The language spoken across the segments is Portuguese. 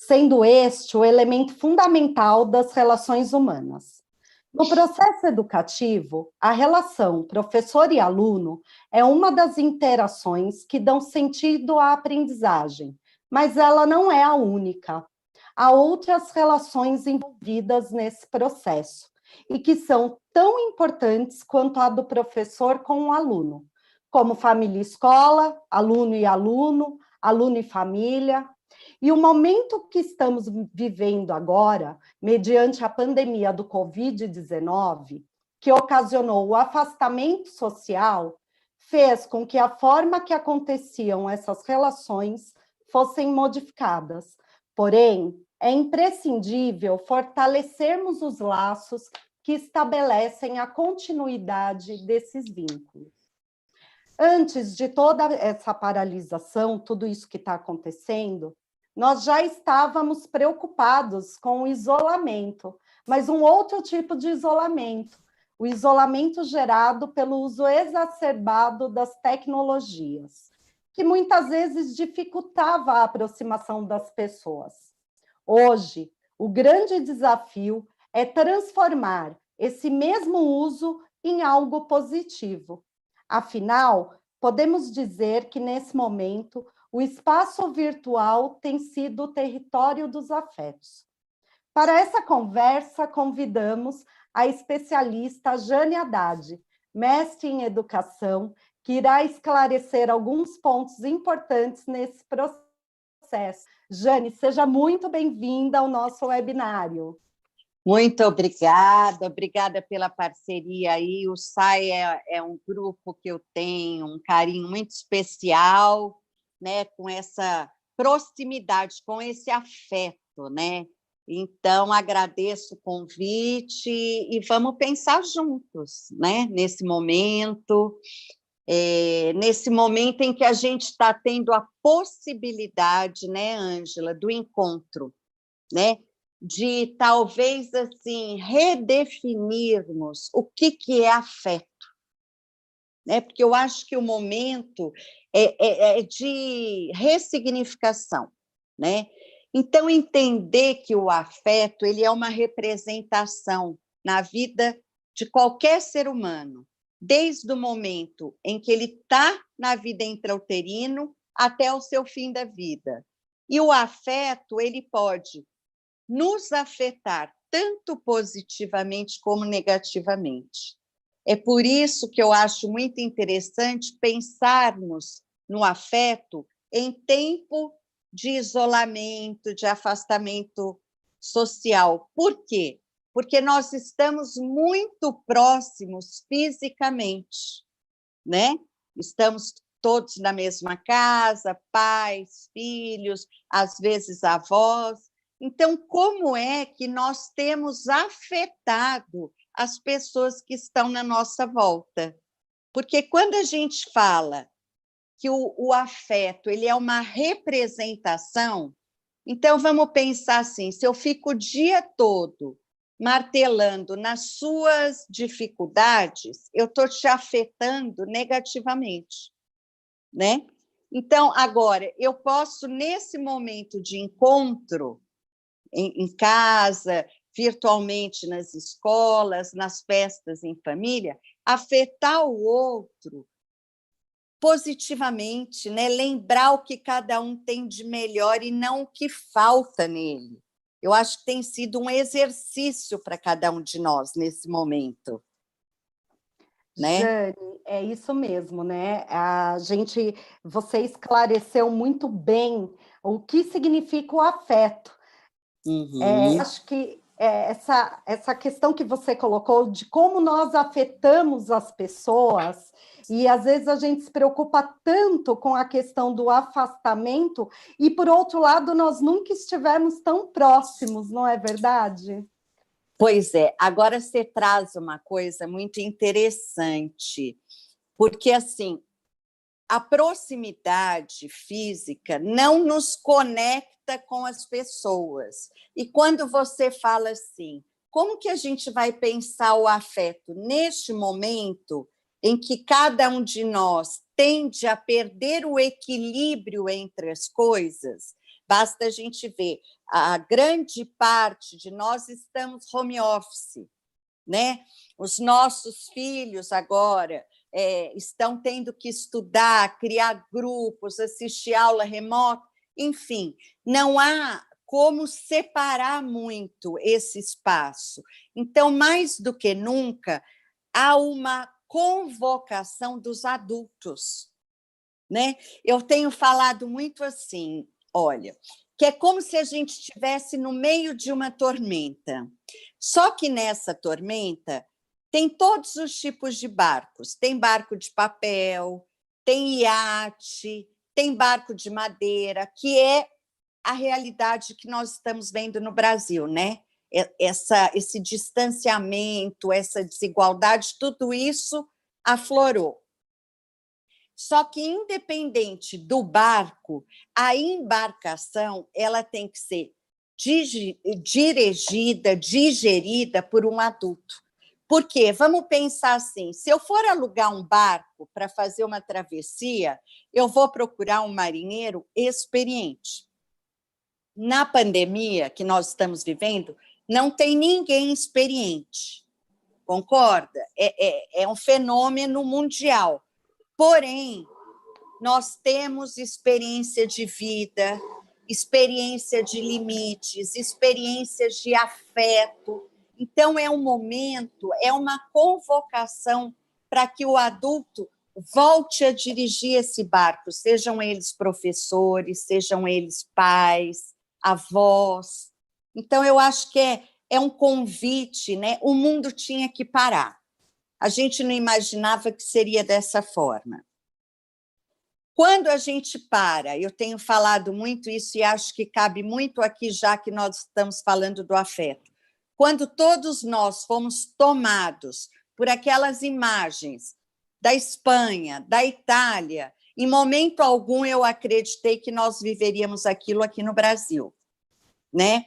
sendo este o elemento fundamental das relações humanas. No processo educativo, a relação professor e aluno é uma das interações que dão sentido à aprendizagem, mas ela não é a única. Há outras relações envolvidas nesse processo e que são tão importantes quanto a do professor com o aluno, como família e escola, aluno e aluno, aluno e família. E o momento que estamos vivendo agora, mediante a pandemia do Covid-19, que ocasionou o afastamento social, fez com que a forma que aconteciam essas relações fossem modificadas. Porém, é imprescindível fortalecermos os laços que estabelecem a continuidade desses vínculos. Antes de toda essa paralisação, tudo isso que está acontecendo, nós já estávamos preocupados com o isolamento, mas um outro tipo de isolamento, o isolamento gerado pelo uso exacerbado das tecnologias, que muitas vezes dificultava a aproximação das pessoas. Hoje, o grande desafio é transformar esse mesmo uso em algo positivo. Afinal, podemos dizer que, nesse momento, o espaço virtual tem sido o território dos afetos. Para essa conversa, convidamos a especialista Jane Haddad, mestre em educação, que irá esclarecer alguns pontos importantes nesse processo. Jane, seja muito bem-vinda ao nosso webinário. Muito obrigada pela parceria aí. O SAI é um grupo que eu tenho um carinho muito especial, né, com essa proximidade, com esse afeto, né? Então, agradeço o convite e vamos pensar juntos, né, nesse momento em que a gente está tendo a possibilidade, né, Ângela, do encontro, né? De talvez assim redefinirmos o que é afeto, né? Porque eu acho que o momento é de ressignificação, né? Então, entender que o afeto ele é uma representação na vida de qualquer ser humano, desde o momento em que ele está na vida intrauterino até o seu fim da vida. E o afeto ele pode nos afetar tanto positivamente como negativamente. É por isso que eu acho muito interessante pensarmos no afeto em tempo de isolamento, de afastamento social. Por quê? Porque nós estamos muito próximos fisicamente, né? Estamos todos na mesma casa, pais, filhos, às vezes avós. Então, como é que nós temos afetado as pessoas que estão na nossa volta? Porque quando a gente fala que o afeto ele é uma representação, então vamos pensar assim, se eu fico o dia todo martelando nas suas dificuldades, eu estou te afetando negativamente, né? Então, agora, eu posso, nesse momento de encontro, em casa, virtualmente nas escolas, nas festas em família, afetar o outro positivamente, né? Lembrar o que cada um tem de melhor e não o que falta nele. Eu acho que tem sido um exercício para cada um de nós nesse momento. Né? Jane, é isso mesmo, né? Você esclareceu muito bem o que significa o afeto. Acho que essa questão que você colocou de como nós afetamos as pessoas, e às vezes a gente se preocupa tanto com a questão do afastamento, e por outro lado, nós nunca estivemos tão próximos, não é verdade? Pois é, agora você traz uma coisa muito interessante, porque assim, a proximidade física não nos conecta com as pessoas. E quando você fala assim, como que a gente vai pensar o afeto neste momento em que cada um de nós tende a perder o equilíbrio entre as coisas, Basta a gente ver, a grande parte de nós estamos home office, né? Os nossos filhos agora estão tendo que estudar, criar grupos, assistir aula remota, enfim, não há como separar muito esse espaço. Então, mais do que nunca, há uma convocação dos adultos, né? Eu tenho falado muito assim, olha, que é como se a gente estivesse no meio de uma tormenta. Só que nessa tormenta tem todos os tipos de barcos. Tem barco de papel, tem iate, tem barco de madeira, que é a realidade que nós estamos vendo no Brasil, né? Esse distanciamento, essa desigualdade, tudo isso aflorou. Só que, independente do barco, a embarcação ela tem que ser dirigida, digerida por um adulto. Por quê? Vamos pensar assim, se eu for alugar um barco para fazer uma travessia, eu vou procurar um marinheiro experiente. Na pandemia que nós estamos vivendo, não tem ninguém experiente, concorda? É um fenômeno mundial. Porém, nós temos experiência de vida, experiência de limites, experiências de afeto. Então, é um momento, é uma convocação para que o adulto volte a dirigir esse barco, sejam eles professores, sejam eles pais, avós. Então, eu acho que é um convite, né? O mundo tinha que parar. A gente não imaginava que seria dessa forma. Quando a gente para, eu tenho falado muito isso e acho que cabe muito aqui, já que nós estamos falando do afeto. Quando todos nós fomos tomados por aquelas imagens da Espanha, da Itália, em momento algum eu acreditei que nós viveríamos aquilo aqui no Brasil, né?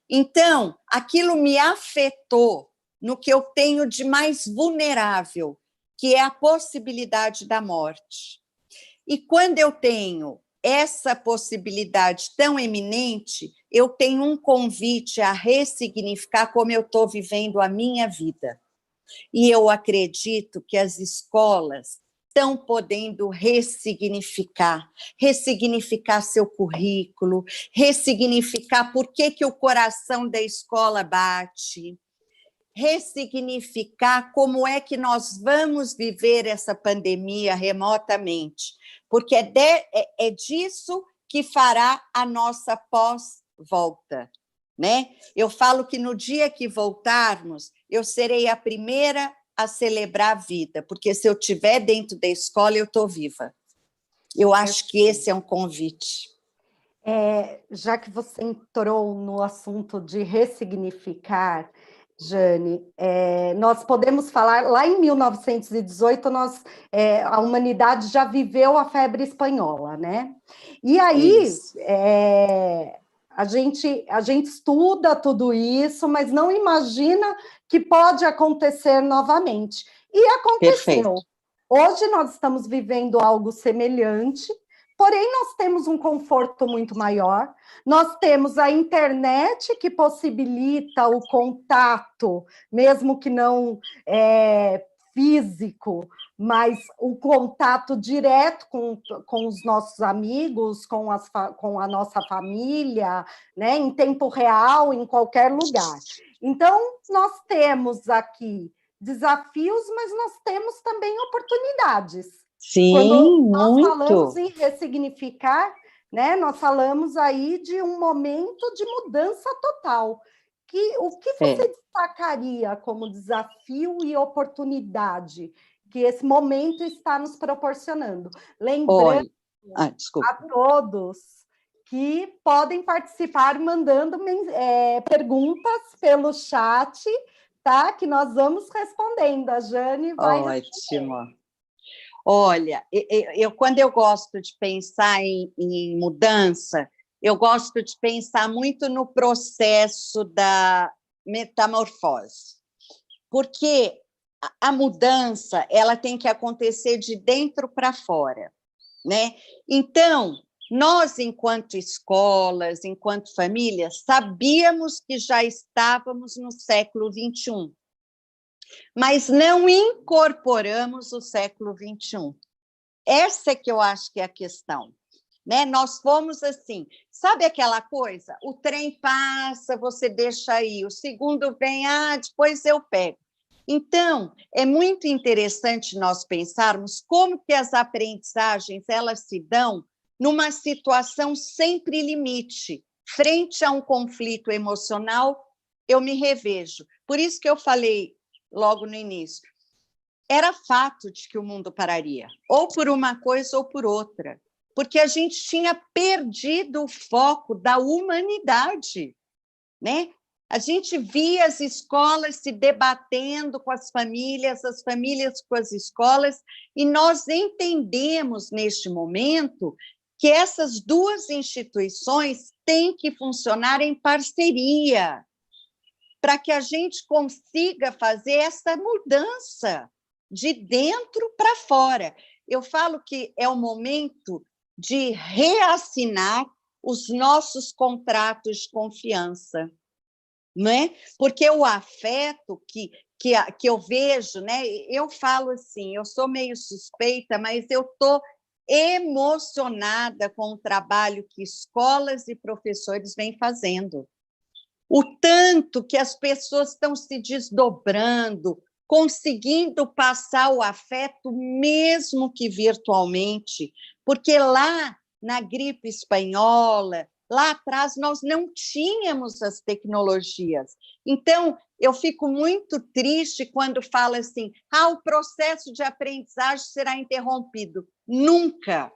Então, aquilo me afetou no que eu tenho de mais vulnerável, que é a possibilidade da morte. E quando eu tenho essa possibilidade tão eminente, eu tenho um convite a ressignificar como eu estou vivendo a minha vida. E eu acredito que as escolas estão podendo ressignificar seu currículo, ressignificar por que o coração da escola bate, ressignificar como é que nós vamos viver essa pandemia remotamente, porque é disso que fará a nossa pós-volta, né? Eu falo que no dia que voltarmos, eu serei a primeira a celebrar a vida, porque se eu estiver dentro da escola, eu estou viva. Eu acho que esse é um convite. Já que você entrou no assunto de ressignificar, Jane, nós podemos falar, lá em 1918, a humanidade já viveu a febre espanhola, né? E aí, a gente estuda tudo isso, mas não imagina que pode acontecer novamente. E aconteceu. Perfeito. Hoje nós estamos vivendo algo semelhante, porém nós temos um conforto muito maior, nós temos a internet que possibilita o contato, mesmo que não físico, mas o contato direto com os nossos amigos, com a nossa família, né, em tempo real, em qualquer lugar. Então, nós temos aqui desafios, mas nós temos também oportunidades. Sim, quando nós muito. falamos em ressignificar, né, nós falamos aí de um momento de mudança total. O que você destacaria como desafio e oportunidade que esse momento está nos proporcionando? Lembrando a todos que podem participar mandando perguntas pelo chat, tá? Que nós vamos respondendo. A Jane vai responder. Ótimo. Olha, quando eu gosto de pensar em mudança, eu gosto de pensar muito no processo da metamorfose, porque a mudança ela tem que acontecer de dentro para fora, né? Então, Nós, enquanto escolas, enquanto famílias, sabíamos que já estávamos no século XXI, mas não incorporamos o século XXI. Essa é que eu acho que é a questão. Né? Nós fomos assim, sabe aquela coisa? O trem passa, você deixa aí, o segundo vem, depois eu pego. Então, é muito interessante nós pensarmos como que as aprendizagens elas se dão numa situação sempre limite. Frente a um conflito emocional, eu me revejo. Por isso que eu falei logo no início, era fato de que o mundo pararia, ou por uma coisa ou por outra, porque a gente tinha perdido o foco da humanidade, né? A gente via as escolas se debatendo com as famílias com as escolas, e nós entendemos neste momento que essas duas instituições têm que funcionar em parceria, para que a gente consiga fazer essa mudança de dentro para fora. Eu falo que é o momento de reassinar os nossos contratos de confiança, não é? Porque o afeto que eu vejo, né? Eu falo assim, eu sou meio suspeita, mas eu estou emocionada com o trabalho que escolas e professores vêm fazendo. O tanto que as pessoas estão se desdobrando, conseguindo passar o afeto, mesmo que virtualmente, porque lá na gripe espanhola, lá atrás, nós não tínhamos as tecnologias. Então, eu fico muito triste quando fala assim, o processo de aprendizagem será interrompido. Nunca,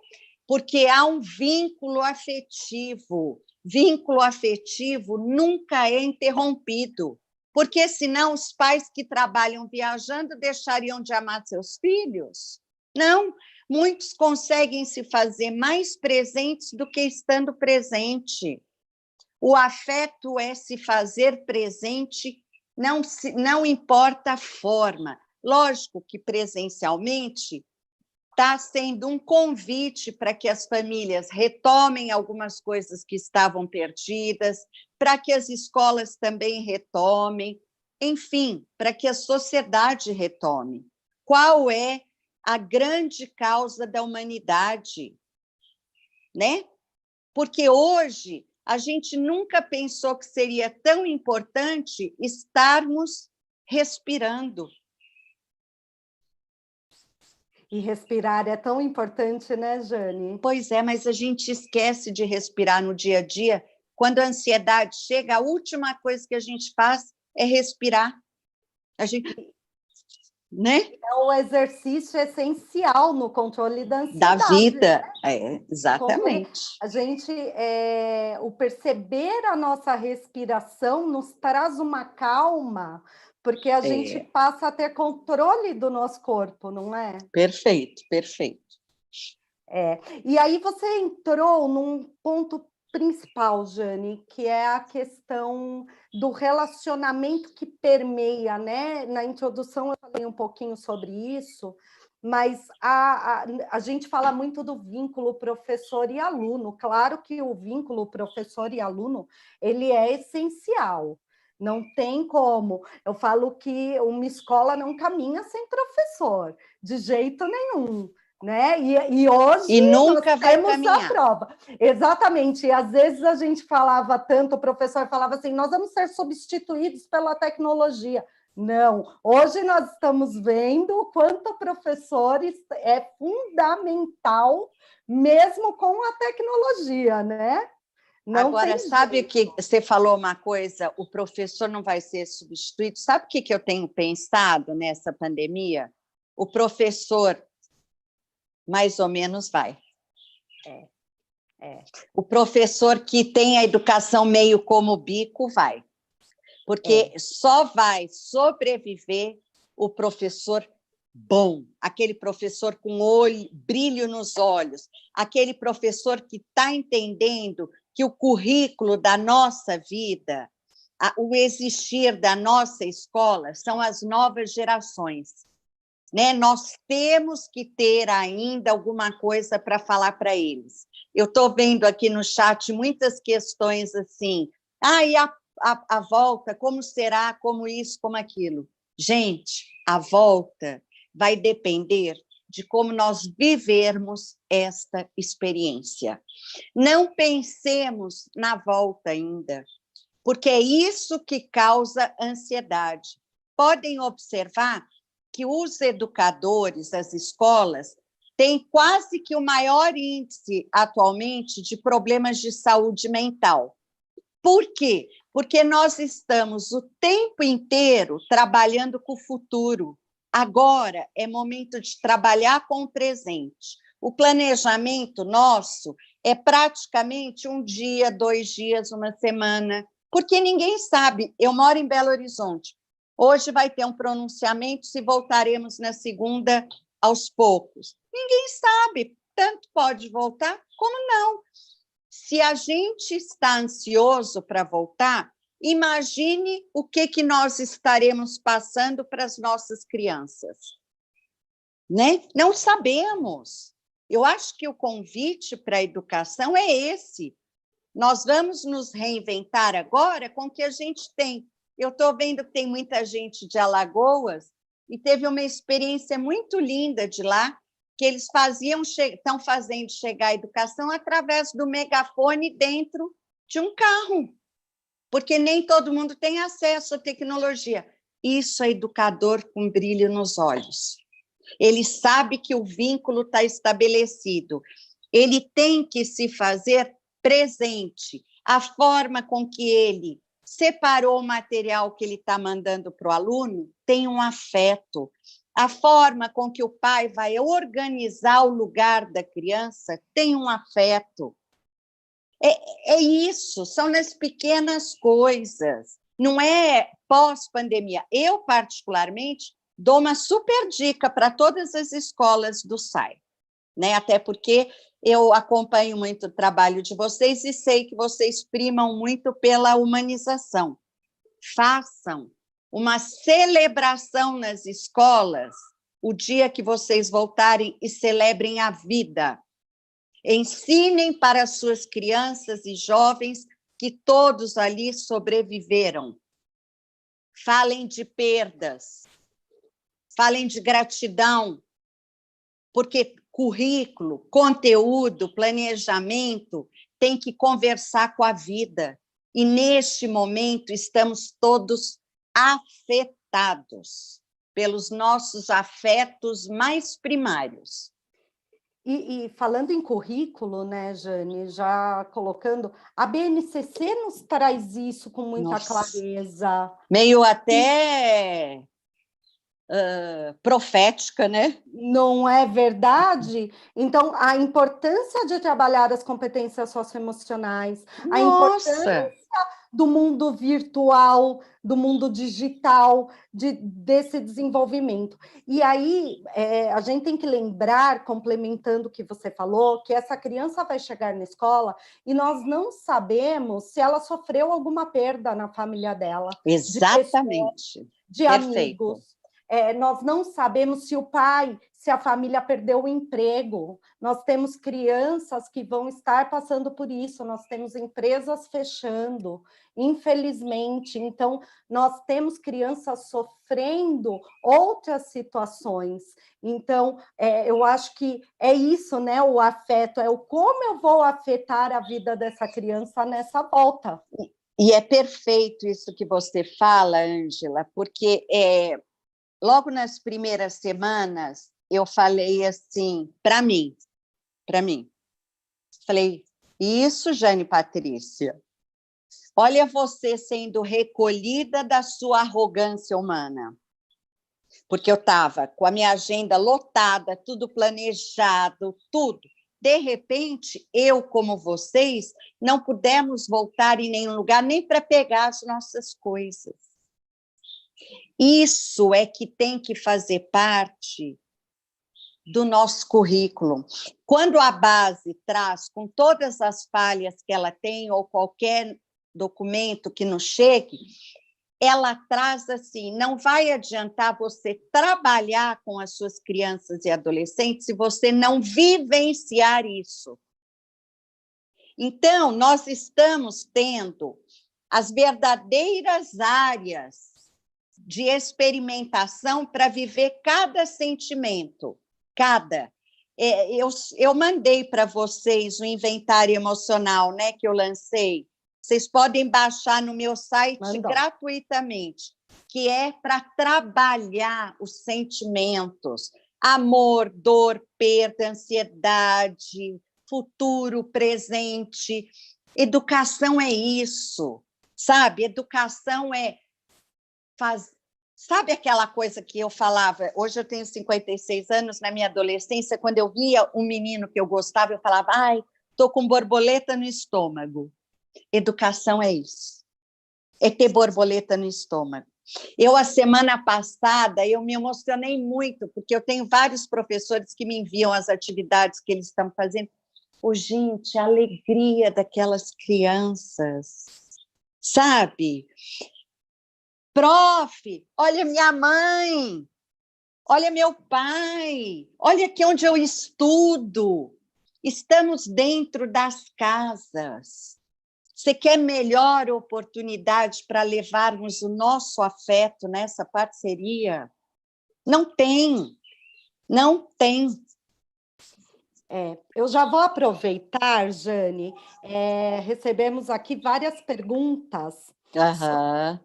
porque há um vínculo afetivo. Vínculo afetivo nunca é interrompido, porque senão os pais que trabalham viajando deixariam de amar seus filhos? Não, muitos conseguem se fazer mais presentes do que estando presente. O afeto é se fazer presente, não importa a forma. Lógico que presencialmente está sendo um convite para que as famílias retomem algumas coisas que estavam perdidas, para que as escolas também retomem, enfim, para que a sociedade retome. Qual é a grande causa da humanidade, né? Porque hoje a gente nunca pensou que seria tão importante estarmos respirando. E respirar é tão importante, né, Jane? Pois é, mas a gente esquece de respirar no dia a dia. Quando a ansiedade chega, a última coisa que a gente faz é respirar. A gente, né? É o exercício essencial no controle da Da ansiedade. vida, exatamente. A gente, o perceber a nossa respiração nos traz uma calma, porque a gente passa a ter controle do nosso corpo, não é? Perfeito, perfeito. E aí você entrou num ponto principal, Jane, que é a questão do relacionamento que permeia, né? Na introdução eu falei um pouquinho sobre isso, mas a gente fala muito do vínculo professor e aluno. Claro que o vínculo professor e aluno, ele é essencial. Não tem como. Eu falo que uma escola não caminha sem professor, de jeito nenhum. Né? E hoje nunca nós vai temos caminhar. a prova. Exatamente. E às vezes a gente falava tanto, o professor falava assim, nós vamos ser substituídos pela tecnologia. Não, hoje nós estamos vendo o quanto o professor é fundamental, mesmo com a tecnologia, né? Não Agora, sabe que você falou uma coisa, o professor não vai ser substituído? Sabe o que eu tenho pensado nessa pandemia? O professor mais ou menos vai. O professor que tem a educação meio como bico vai. Porque só vai sobreviver o professor bom, aquele professor com brilho nos olhos, aquele professor que está entendendo que o currículo da nossa vida, o existir da nossa escola, são as novas gerações. né? Nós temos que ter ainda alguma coisa para falar para eles. Eu estou vendo aqui no chat muitas questões assim, e a volta, como será, como isso, como aquilo. Gente, a volta vai depender de como nós vivermos esta experiência. Não pensemos na volta ainda, porque é isso que causa ansiedade. Podem observar que os educadores, as escolas, têm quase que o maior índice atualmente de problemas de saúde mental. Por quê? Porque nós estamos o tempo inteiro trabalhando com o futuro. Agora é momento de trabalhar com o presente. O planejamento nosso é praticamente um dia, 2 dias, uma semana, porque ninguém sabe. Eu moro em Belo Horizonte. Hoje vai ter um pronunciamento se voltaremos na segunda aos poucos. Ninguém sabe, tanto pode voltar como não. Se a gente está ansioso para voltar, imagine o que nós estaremos passando para as nossas crianças, né? Não sabemos. Eu acho que o convite para a educação é esse. Nós vamos nos reinventar agora com o que a gente tem. Eu estou vendo que tem muita gente de Alagoas e teve uma experiência muito linda de lá, que eles estão fazendo chegar a educação através do megafone dentro de um carro, porque nem todo mundo tem acesso à tecnologia. Isso é educador com brilho nos olhos. Ele sabe que o vínculo está estabelecido. Ele tem que se fazer presente. A forma com que ele separou o material que ele está mandando para o aluno tem um afeto. A forma com que o pai vai organizar o lugar da criança tem um afeto. É isso, são nas pequenas coisas. Não é pós-pandemia. Eu, particularmente, dou uma super dica para todas as escolas do SAI, né? Até porque eu acompanho muito o trabalho de vocês e sei que vocês primam muito pela humanização. Façam uma celebração nas escolas o dia que vocês voltarem e celebrem a vida. Ensinem para as suas crianças e jovens que todos ali sobreviveram. Falem de perdas, falem de gratidão, porque currículo, conteúdo, planejamento tem que conversar com a vida. E, neste momento, estamos todos afetados pelos nossos afetos mais primários. E falando em currículo, né, Jane, já colocando, a BNCC nos traz isso com muita clareza. Meio até profética, né? Não é verdade? Então, a importância de trabalhar as competências socioemocionais, a importância do mundo virtual, do mundo digital, desse desenvolvimento. E aí, a gente tem que lembrar, complementando o que você falou, que essa criança vai chegar na escola e nós não sabemos se ela sofreu alguma perda na família dela. Exatamente. De amigos. Nós não sabemos se a família perdeu o emprego. Nós temos crianças que vão estar passando por isso, nós temos empresas fechando, infelizmente. Então, nós temos crianças sofrendo outras situações. Então, eu acho que é isso, né? O afeto, é o como eu vou afetar a vida dessa criança nessa volta. E é perfeito isso que você fala, Ângela, porque logo nas primeiras semanas, eu falei assim, para mim, falei, isso, Jane Patrícia, olha você sendo recolhida da sua arrogância humana, porque eu estava com a minha agenda lotada, tudo planejado, tudo. De repente, eu, como vocês, não pudemos voltar em nenhum lugar, nem para pegar as nossas coisas. Isso é que tem que fazer parte do nosso currículo. Quando a base traz, com todas as falhas que ela tem, ou qualquer documento que nos chegue, ela traz assim, não vai adiantar você trabalhar com as suas crianças e adolescentes se você não vivenciar isso. Então, nós estamos tendo as verdadeiras áreas de experimentação para viver cada sentimento, cada. Eu mandei para vocês o inventário emocional, né, que eu lancei. Vocês podem baixar no meu site gratuitamente, que é para trabalhar os sentimentos, amor, dor, perda, ansiedade, futuro, presente. Educação é isso, sabe? Educação é Sabe aquela coisa que eu falava? Hoje eu tenho 56 anos, na minha adolescência, quando eu via um menino que eu gostava, eu falava, ai, estou com borboleta no estômago. Educação é isso, é ter borboleta no estômago. A semana passada, eu me emocionei muito, porque eu tenho vários professores que me enviam as atividades que eles estão fazendo. Gente, a alegria daquelas crianças, sabe? Prof, olha minha mãe, olha meu pai, olha aqui onde eu estudo. Estamos dentro das casas. Você quer melhor oportunidade para levarmos o nosso afeto nessa parceria? Não tem, não tem. Eu já vou aproveitar, Jane, recebemos aqui várias perguntas. Aham.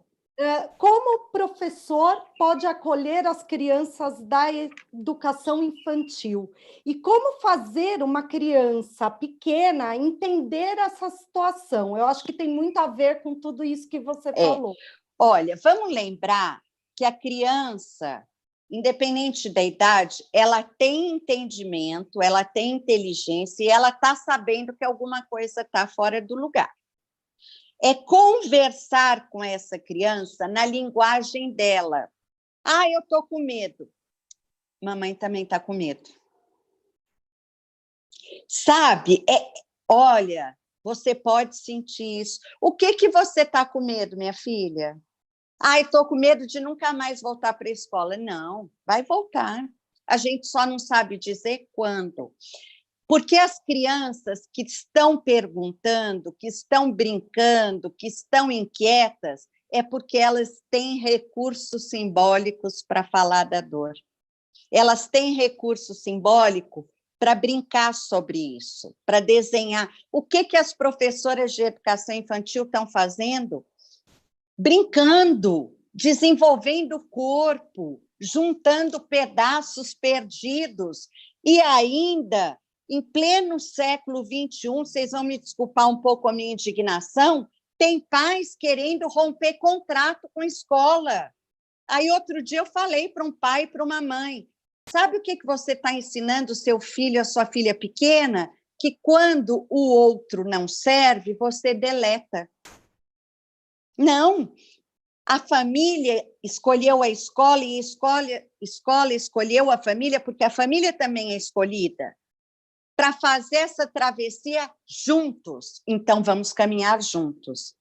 Como o professor pode acolher as crianças da educação infantil? E como fazer uma criança pequena entender essa situação? Eu acho que tem muito a ver com tudo isso que você falou. Olha, vamos lembrar que a criança, independente da idade, ela tem entendimento, ela tem inteligência e ela está sabendo que alguma coisa está fora do lugar. É conversar com essa criança na linguagem dela. Eu estou com medo. Mamãe também está com medo. Sabe? Olha, você pode sentir isso. O que você está com medo, minha filha? Estou com medo de nunca mais voltar para a escola. Não, vai voltar. A gente só não sabe dizer quando. Porque as crianças que estão perguntando, que estão brincando, que estão inquietas, é porque elas têm recursos simbólicos para falar da dor. Elas têm recurso simbólico para brincar sobre isso, para desenhar. O que as professoras de educação infantil estão fazendo? Brincando, desenvolvendo o corpo, juntando pedaços perdidos. E ainda, em pleno século XXI, vocês vão me desculpar um pouco a minha indignação, tem pais querendo romper contrato com a escola. Aí, outro dia, eu falei para um pai e para uma mãe, sabe o que você está ensinando o seu filho, a sua filha pequena? Que quando o outro não serve, você deleta. Não, a família escolheu a escola e a escola escolheu a família, porque a família também é escolhida para fazer essa travessia juntos. Então, vamos caminhar juntos,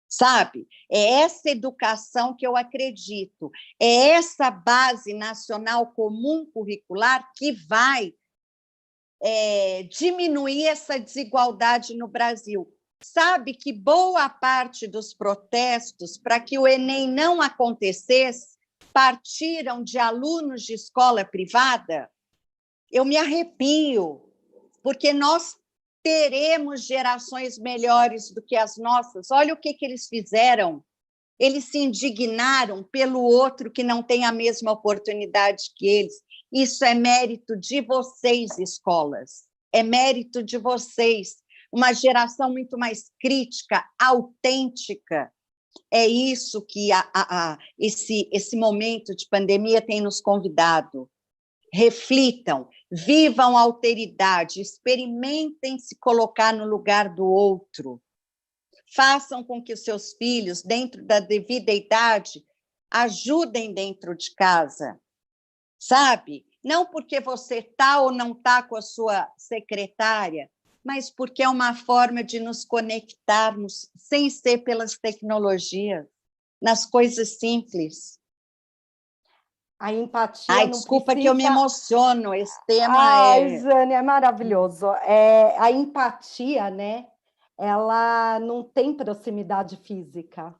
sabe? É essa educação que eu acredito, é essa base nacional comum curricular que vai diminuir essa desigualdade no Brasil. Sabe que boa parte dos protestos para que o Enem não acontecesse partiram de alunos de escola privada? Eu me arrepio, porque nós teremos gerações melhores do que as nossas. Olha o que eles fizeram. Eles se indignaram pelo outro que não tem a mesma oportunidade que eles. Isso é mérito de vocês, escolas. É mérito de vocês. Uma geração muito mais crítica, autêntica. É isso que esse momento de pandemia tem nos convidado. Reflitam, vivam a alteridade, experimentem se colocar no lugar do outro. Façam com que os seus filhos, dentro da devida idade, ajudem dentro de casa, sabe? Não porque você está ou não está com a sua secretária, mas porque é uma forma de nos conectarmos sem ser pelas tecnologias. nas coisas simples. A empatia Ai, não desculpa precisa... que eu me emociono, esse tema Ai, Jane, é maravilhoso. A empatia, né? Ela não tem proximidade física.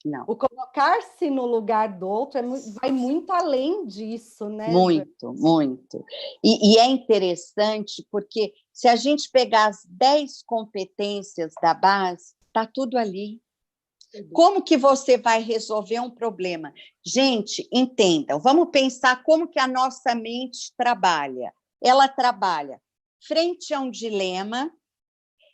Não. O colocar-se no lugar do outro vai muito além disso, né, Jane? Muito, muito. E é interessante porque se a gente pegar as 10 competências da base, está tudo ali. Como que você vai resolver um problema? Gente, entendam, vamos pensar como que a nossa mente trabalha. Ela trabalha frente a um dilema,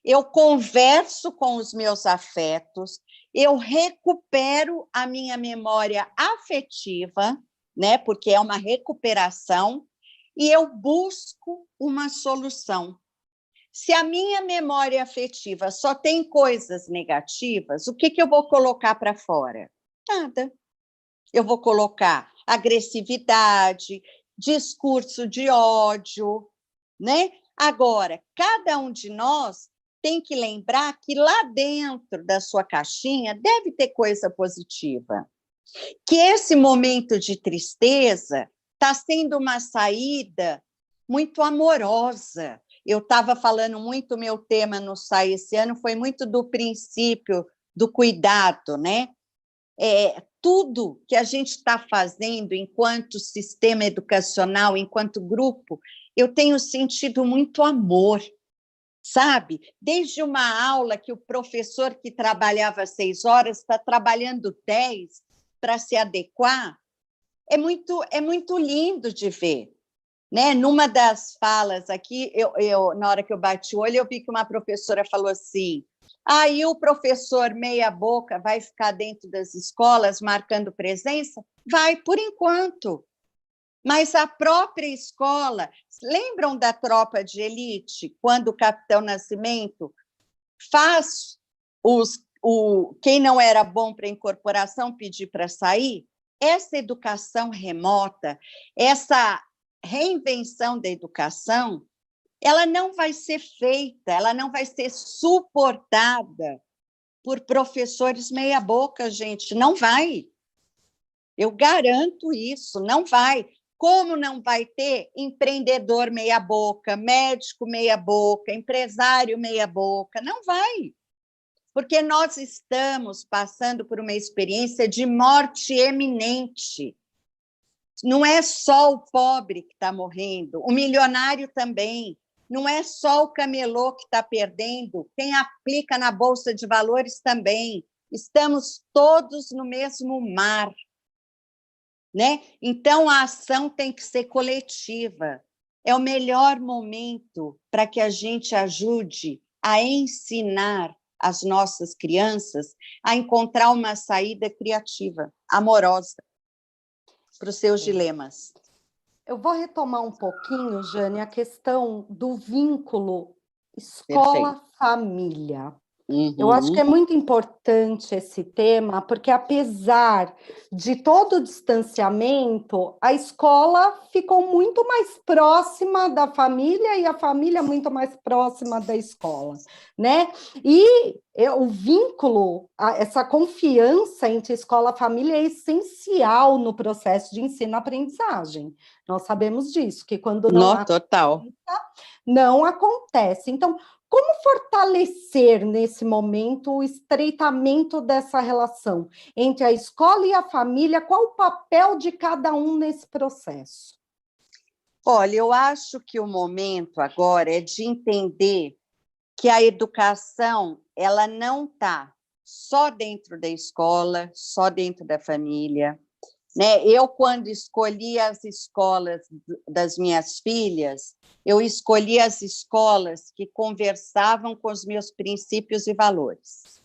eu converso com os meus afetos, eu recupero a minha memória afetiva, né? Porque é uma recuperação, e eu busco uma solução. Se a minha memória afetiva só tem coisas negativas, o que eu vou colocar para fora? Nada. Eu vou colocar agressividade, discurso de ódio, né? Agora, cada um de nós tem que lembrar que lá dentro da sua caixinha deve ter coisa positiva. Que esse momento de tristeza está sendo uma saída muito amorosa. Eu estava falando muito, meu tema no SAI esse ano foi muito do princípio do cuidado, né? Tudo que a gente está fazendo enquanto sistema educacional, enquanto grupo, eu tenho sentido muito amor, sabe? Desde uma aula que o professor que trabalhava 6 horas está trabalhando 10 para se adequar, é muito lindo de ver. Né? Numa das falas aqui, na hora que eu bati o olho, eu vi que uma professora falou assim, aí o professor meia boca vai ficar dentro das escolas marcando presença? Vai, por enquanto. Mas a própria escola, lembram da tropa de elite, quando o Capitão Nascimento faz quem não era bom para incorporação pedir para sair? Essa educação remota, essa reinvenção da educação, ela não vai ser feita, ela não vai ser suportada por professores meia-boca, gente, não vai. Eu garanto isso, não vai. Como não vai ter empreendedor meia-boca, médico meia-boca, empresário meia-boca? Não vai. Porque nós estamos passando por uma experiência de morte eminente. Não é só o pobre que está morrendo, o milionário também. Não é só o camelô que está perdendo, quem aplica na Bolsa de Valores também. Estamos todos no mesmo mar. Né? Então, a ação tem que ser coletiva. É o melhor momento para que a gente ajude a ensinar as nossas crianças a encontrar uma saída criativa, amorosa, para os seus dilemas. Eu vou retomar um pouquinho, Jane, a questão do vínculo escola-família. Eu acho que é muito importante esse tema, porque apesar de todo o distanciamento, a escola ficou muito mais próxima da família e a família muito mais próxima da escola, né? E o vínculo, essa confiança entre escola e família é essencial no processo de ensino-aprendizagem. Nós sabemos disso, que quando não acontece. Então, como fortalecer, nesse momento, o estreitamento dessa relação entre a escola e a família? Qual o papel de cada um nesse processo? Olha, eu acho que o momento agora é de entender que a educação ela não está só dentro da escola, só dentro da família. Né? Eu, quando escolhi as escolas das minhas filhas, eu escolhi as escolas que conversavam com os meus princípios e valores.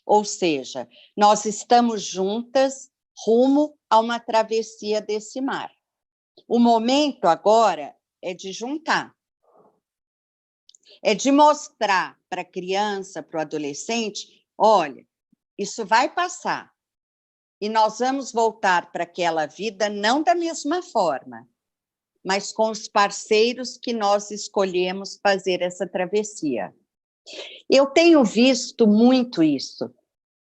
Ou seja, nós estamos juntas rumo a uma travessia desse mar. O momento agora é de juntar. É de mostrar para a criança, para o adolescente, olha, isso vai passar. E nós vamos voltar para aquela vida não da mesma forma, mas com os parceiros que nós escolhemos fazer essa travessia. Eu tenho visto muito isso.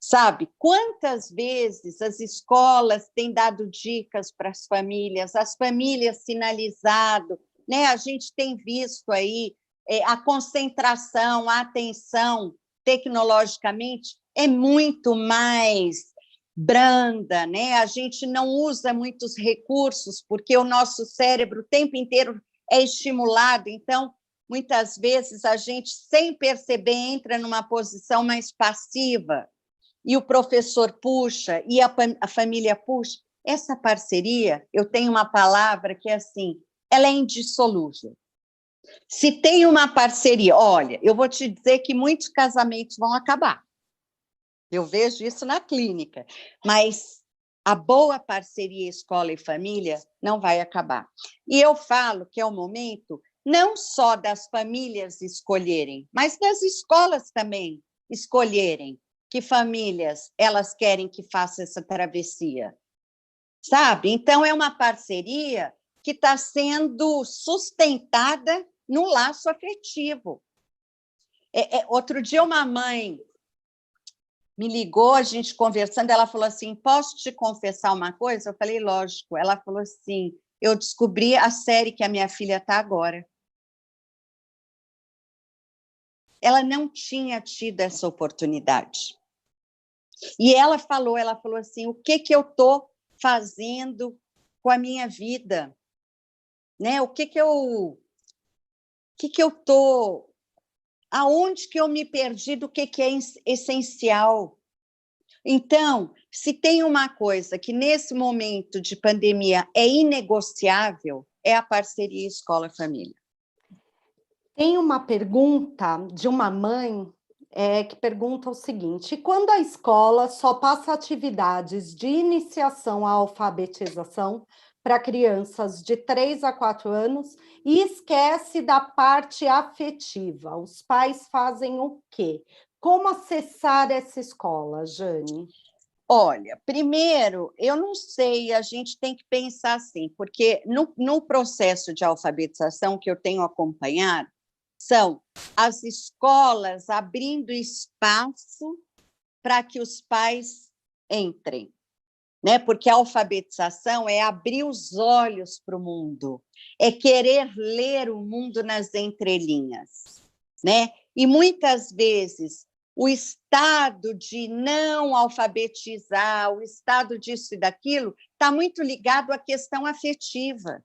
Sabe? Quantas vezes as escolas têm dado dicas para as famílias sinalizado, né? A gente tem visto aí a concentração, a atenção tecnologicamente é muito mais branda, né? A gente não usa muitos recursos porque o nosso cérebro o tempo inteiro é estimulado, então muitas vezes a gente, sem perceber, entra numa posição mais passiva, e o professor puxa, e a família puxa. Essa parceria, eu tenho uma palavra que é assim, ela é indissolúvel. Se tem uma parceria, olha, eu vou te dizer que muitos casamentos vão acabar. Eu vejo isso na clínica, mas a boa parceria escola e família não vai acabar. E eu falo que é o momento não só das famílias escolherem, mas das escolas também escolherem que famílias elas querem que faça essa travessia, sabe? Então, é uma parceria que está sendo sustentada no laço afetivo. Outro dia, uma mãe me ligou, a gente conversando, ela falou assim, posso te confessar uma coisa? Eu falei, lógico. Ela falou assim, eu descobri a série que a minha filha está agora. Ela não tinha tido essa oportunidade. E ela falou assim, o que eu estou fazendo com a minha vida? Né? O que eu estou... Aonde que eu me perdi do que é essencial? Então, se tem uma coisa que nesse momento de pandemia é inegociável, é a parceria escola-família. Tem uma pergunta de uma mãe que pergunta o seguinte: quando a escola só passa atividades de iniciação à alfabetização para crianças de 3 a 4 anos e esquece da parte afetiva, os pais fazem o quê? Como acessar essa escola, Jane? Olha, primeiro, eu não sei, a gente tem que pensar assim, porque no processo de alfabetização que eu tenho acompanhado, são as escolas abrindo espaço para que os pais entrem, né? Porque a alfabetização é abrir os olhos para o mundo, é querer ler o mundo nas entrelinhas, né? E muitas vezes o estado de não alfabetizar, o estado disso e daquilo, está muito ligado à questão afetiva.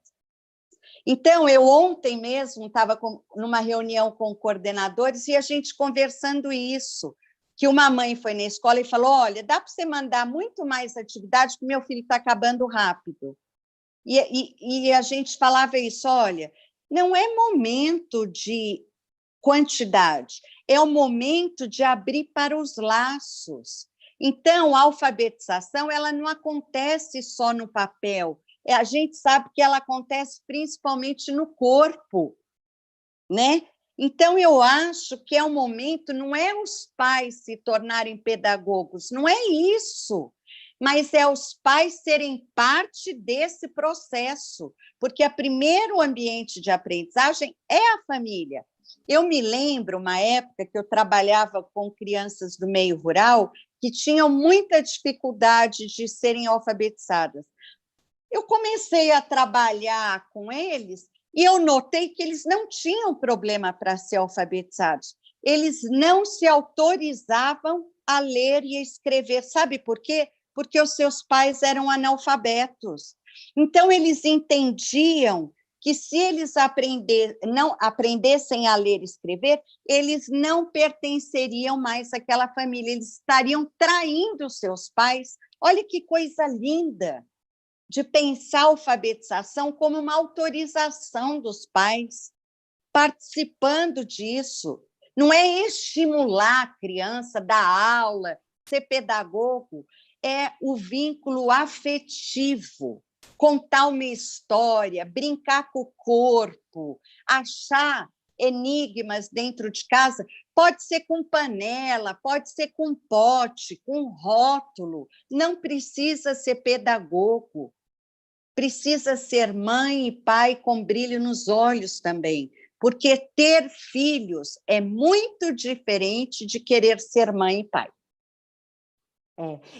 Então, eu ontem mesmo estava numa reunião com coordenadores e a gente conversando isso, que uma mãe foi na escola e falou, olha, dá para você mandar muito mais atividade, porque meu filho está acabando rápido. E a gente falava isso, olha, não é momento de quantidade, é o momento de abrir para os laços. Então, a alfabetização ela não acontece só no papel, a gente sabe que ela acontece principalmente no corpo, né? Então, eu acho que é o momento, não é os pais se tornarem pedagogos, não é isso, mas é os pais serem parte desse processo, porque o primeiro ambiente de aprendizagem é a família. Eu me lembro uma época que eu trabalhava com crianças do meio rural que tinham muita dificuldade de serem alfabetizadas. Eu comecei a trabalhar com eles e eu notei que eles não tinham problema para ser alfabetizados. Eles não se autorizavam a ler e escrever. Sabe por quê? Porque os seus pais eram analfabetos. Então, eles entendiam que se eles não aprendessem a ler e escrever, eles não pertenceriam mais àquela família, eles estariam traindo os seus pais. Olha que coisa linda! De pensar a alfabetização como uma autorização dos pais, participando disso. Não é estimular a criança, dar aula, ser pedagogo, é o vínculo afetivo, contar uma história, brincar com o corpo, achar enigmas dentro de casa, pode ser com panela, pode ser com pote, com rótulo, não precisa ser pedagogo, precisa ser mãe e pai com brilho nos olhos também, porque ter filhos é muito diferente de querer ser mãe e pai.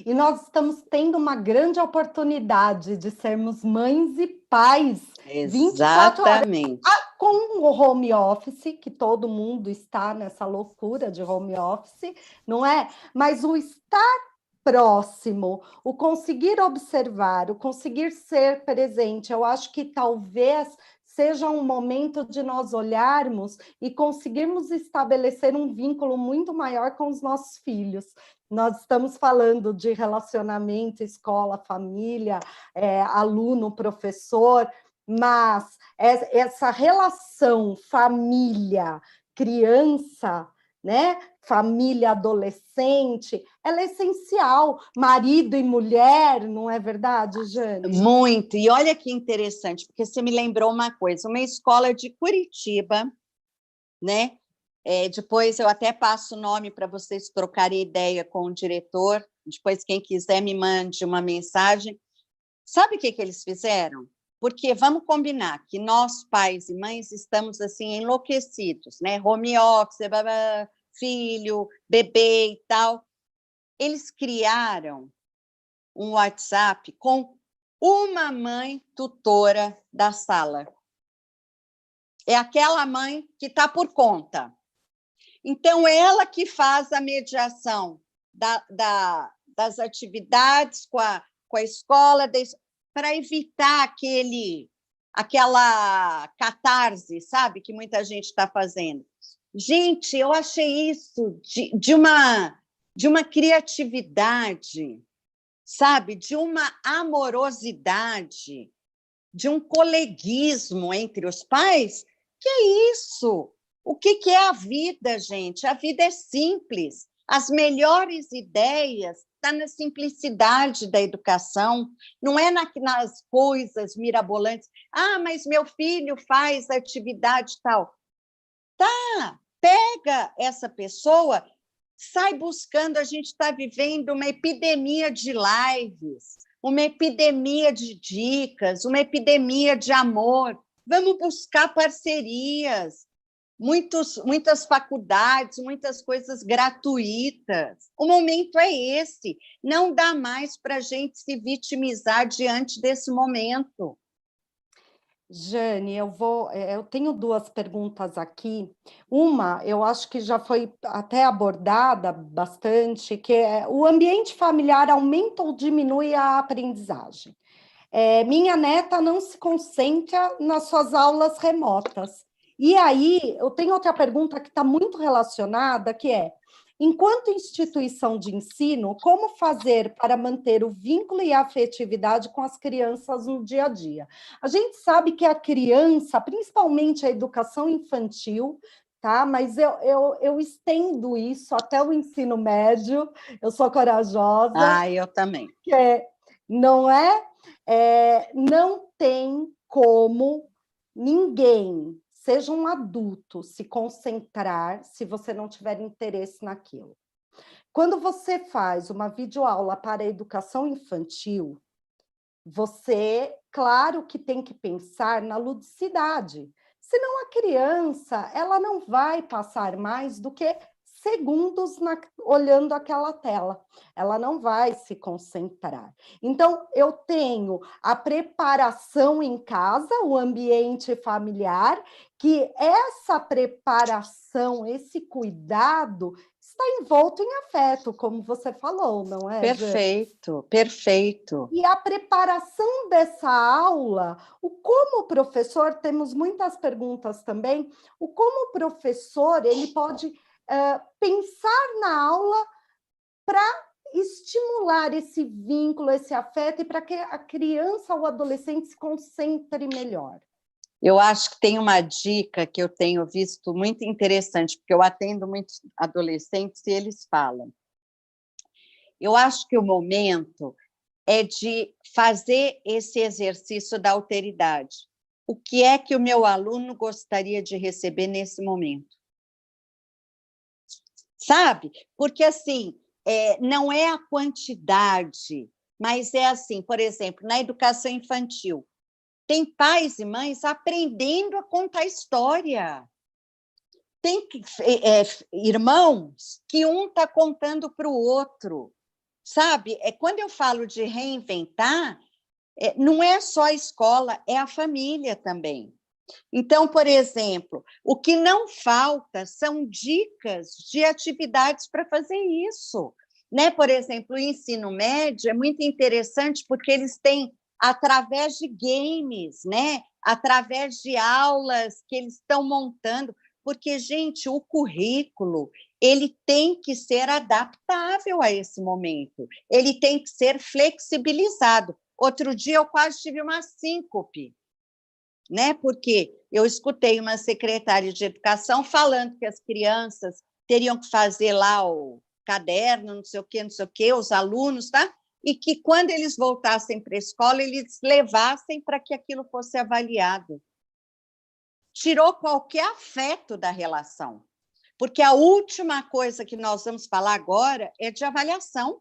E nós estamos tendo uma grande oportunidade de sermos mães e pais 24 horas. Exatamente. Com o home office, que todo mundo está nessa loucura de home office, não é? Mas o estar próximo, o conseguir observar, o conseguir ser presente, eu acho que talvez seja um momento de nós olharmos e conseguirmos estabelecer um vínculo muito maior com os nossos filhos. Nós estamos falando de relacionamento, escola, família, aluno, professor, mas essa relação família, criança, né? Família adolescente, ela é essencial. Marido e mulher, não é verdade, Jane? Muito. E olha que interessante, porque você me lembrou uma coisa, uma escola de Curitiba, né? Depois eu até passo o nome para vocês trocarem ideia com o diretor. Depois, quem quiser, me mande uma mensagem. Sabe o que eles fizeram? Porque vamos combinar que nós, pais e mães, estamos assim enlouquecidos, né? Home office, filho, bebê e tal. Eles criaram um WhatsApp com uma mãe tutora da sala. É aquela mãe que está por conta. Então, ela que faz a mediação das atividades com a escola, para evitar aquela catarse, sabe, que muita gente está fazendo. Gente, eu achei isso de uma criatividade, sabe, de uma amorosidade, de um coleguismo entre os pais. Que é isso? O que é a vida, gente? A vida é simples. As melhores ideias estão na simplicidade da educação, não é nas coisas mirabolantes. Ah, mas meu filho faz atividade tal. Tá, pega essa pessoa, sai buscando. A gente está vivendo uma epidemia de lives, uma epidemia de dicas, uma epidemia de amor. Vamos buscar parcerias, muitas faculdades, muitas coisas gratuitas. O momento é esse. Não dá mais para a gente se vitimizar diante desse momento. Jane, eu tenho duas perguntas aqui. Uma, eu acho que já foi até abordada bastante, que é: o ambiente familiar aumenta ou diminui a aprendizagem? Minha neta não se concentra nas suas aulas remotas. E aí, eu tenho outra pergunta que está muito relacionada, que é: enquanto instituição de ensino, como fazer para manter o vínculo e a afetividade com as crianças no dia a dia? A gente sabe que a criança, principalmente a educação infantil, tá? Mas eu estendo isso até o ensino médio, eu sou corajosa. Ah, eu também. Não não tem como ninguém, seja um adulto, se concentrar se você não tiver interesse naquilo. Quando você faz uma videoaula para a educação infantil, você, claro que tem que pensar na ludicidade. Senão a criança, ela não vai passar mais do que segundos olhando aquela tela. Ela não vai se concentrar. Então, eu tenho a preparação em casa, o ambiente familiar, que essa preparação, esse cuidado está envolto em afeto, como você falou, não é, Perfeito, Jane? Perfeito. E a preparação dessa aula, como professor, temos muitas perguntas também, como professor, ele pode pensar na aula para estimular esse vínculo, esse afeto, e para que a criança ou o adolescente se concentre melhor. Eu acho que tem uma dica que eu tenho visto muito interessante, porque eu atendo muitos adolescentes e eles falam. Eu acho que o momento é de fazer esse exercício da alteridade. O que é que o meu aluno gostaria de receber nesse momento? Sabe? Porque, assim, não é a quantidade, mas é assim, por exemplo, na educação infantil, tem pais e mães aprendendo a contar história. Tem irmãos que um está contando para o outro. sabe? Quando eu falo de reinventar, não é só a escola, é a família também. Então, por exemplo, o que não falta são dicas de atividades para fazer isso. Né? Por exemplo, o ensino médio é muito interessante porque eles têm, através de games, né? Através de aulas que eles estão montando, porque, gente, o currículo ele tem que ser adaptável a esse momento, ele tem que ser flexibilizado. Outro dia eu quase tive uma síncope, né? Porque eu escutei uma secretária de educação falando que as crianças teriam que fazer lá o caderno, não sei o quê, os alunos, tá? E que quando eles voltassem para a escola, eles levassem para que aquilo fosse avaliado. Tirou qualquer afeto da relação, porque a última coisa que nós vamos falar agora é de avaliação,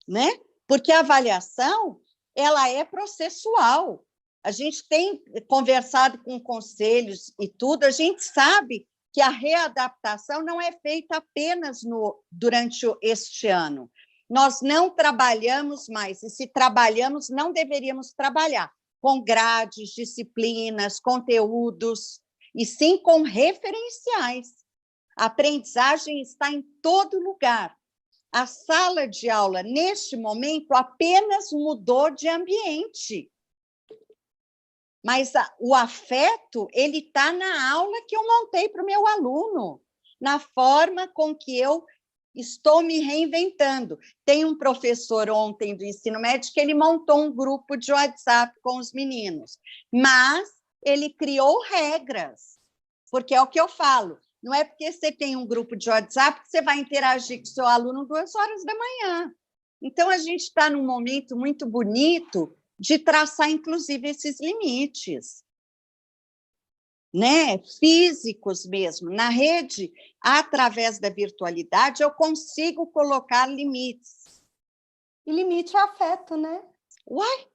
né? Porque a avaliação, ela é processual. A gente tem conversado com conselhos e tudo, a gente sabe que a readaptação não é feita apenas durante este ano. Nós não trabalhamos mais, e se trabalhamos, não deveríamos trabalhar com grades, disciplinas, conteúdos, e sim com referenciais. A aprendizagem está em todo lugar. A sala de aula, neste momento, apenas mudou de ambiente. Mas o afeto, ele está na aula que eu montei para o meu aluno, na forma com que eu estou me reinventando. Tem um professor ontem do ensino médio que ele montou um grupo de WhatsApp com os meninos, mas ele criou regras, porque é o que eu falo, não é porque você tem um grupo de WhatsApp que você vai interagir com seu aluno 2 horas da manhã. Então, a gente está num momento muito bonito de traçar, inclusive, esses limites, né? Físicos mesmo. Na rede, através da virtualidade, eu consigo colocar limites. E limite é afeto, né? Uai,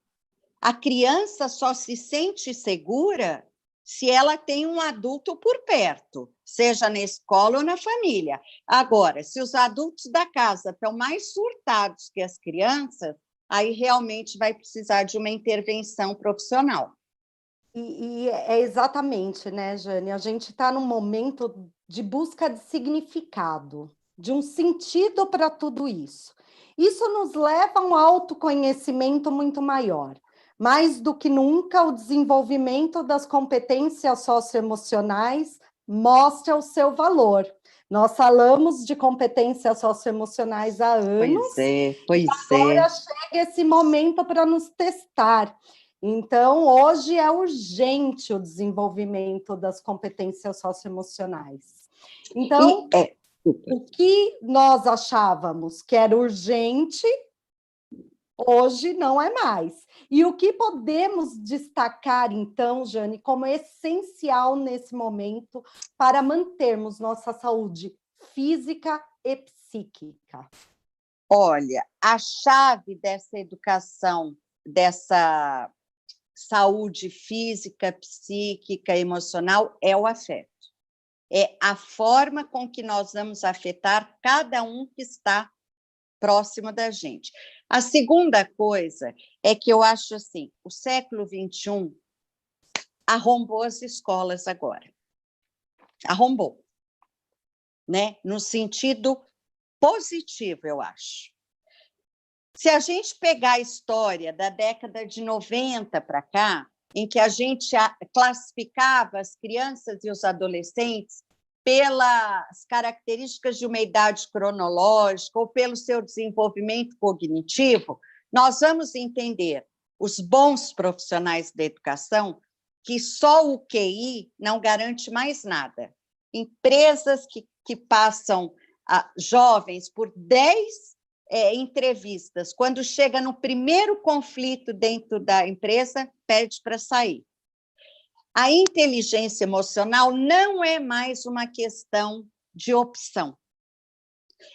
a criança só se sente segura se ela tem um adulto por perto, seja na escola ou na família. Agora, se os adultos da casa estão mais surtados que as crianças, aí realmente vai precisar de uma intervenção profissional. E é exatamente, né, Jane? A gente está num momento de busca de significado, de um sentido para tudo isso. Isso nos leva a um autoconhecimento muito maior. Mais do que nunca, o desenvolvimento das competências socioemocionais mostra o seu valor. Nós falamos de competências socioemocionais há anos, Pois agora chega esse momento para nos testar. Então, hoje é urgente o desenvolvimento das competências socioemocionais. Então, o que nós achávamos que era urgente, hoje não é mais. E o que podemos destacar, então, Jane, como essencial nesse momento para mantermos nossa saúde física e psíquica? Olha, a chave dessa educação, dessa saúde física, psíquica, emocional, é o afeto. É a forma com que nós vamos afetar cada um que está próximo da gente. A segunda coisa é que eu acho assim, o século XXI arrombou as escolas agora. Arrombou, né? No sentido positivo, eu acho. Se a gente pegar a história da década de 90 para cá, em que a gente classificava as crianças e os adolescentes pelas características de uma idade cronológica ou pelo seu desenvolvimento cognitivo, nós vamos entender, os bons profissionais da educação, que só o QI não garante mais nada. Empresas que passam jovens por 10 entrevistas, quando chega no primeiro conflito dentro da empresa, pede para sair. A inteligência emocional não é mais uma questão de opção.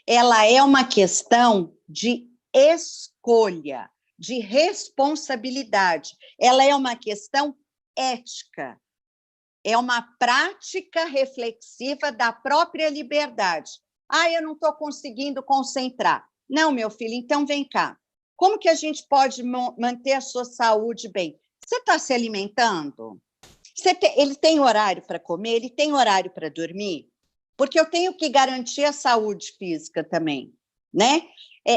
Ela é uma questão de escolha, de responsabilidade. Ela é uma questão ética. É uma prática reflexiva da própria liberdade. Ah, eu não estou conseguindo concentrar. Não, meu filho, então vem cá. Como que a gente pode manter a sua saúde bem? Você está se alimentando? Ele tem horário para comer? Ele tem horário para dormir? Porque eu tenho que garantir a saúde física também, né?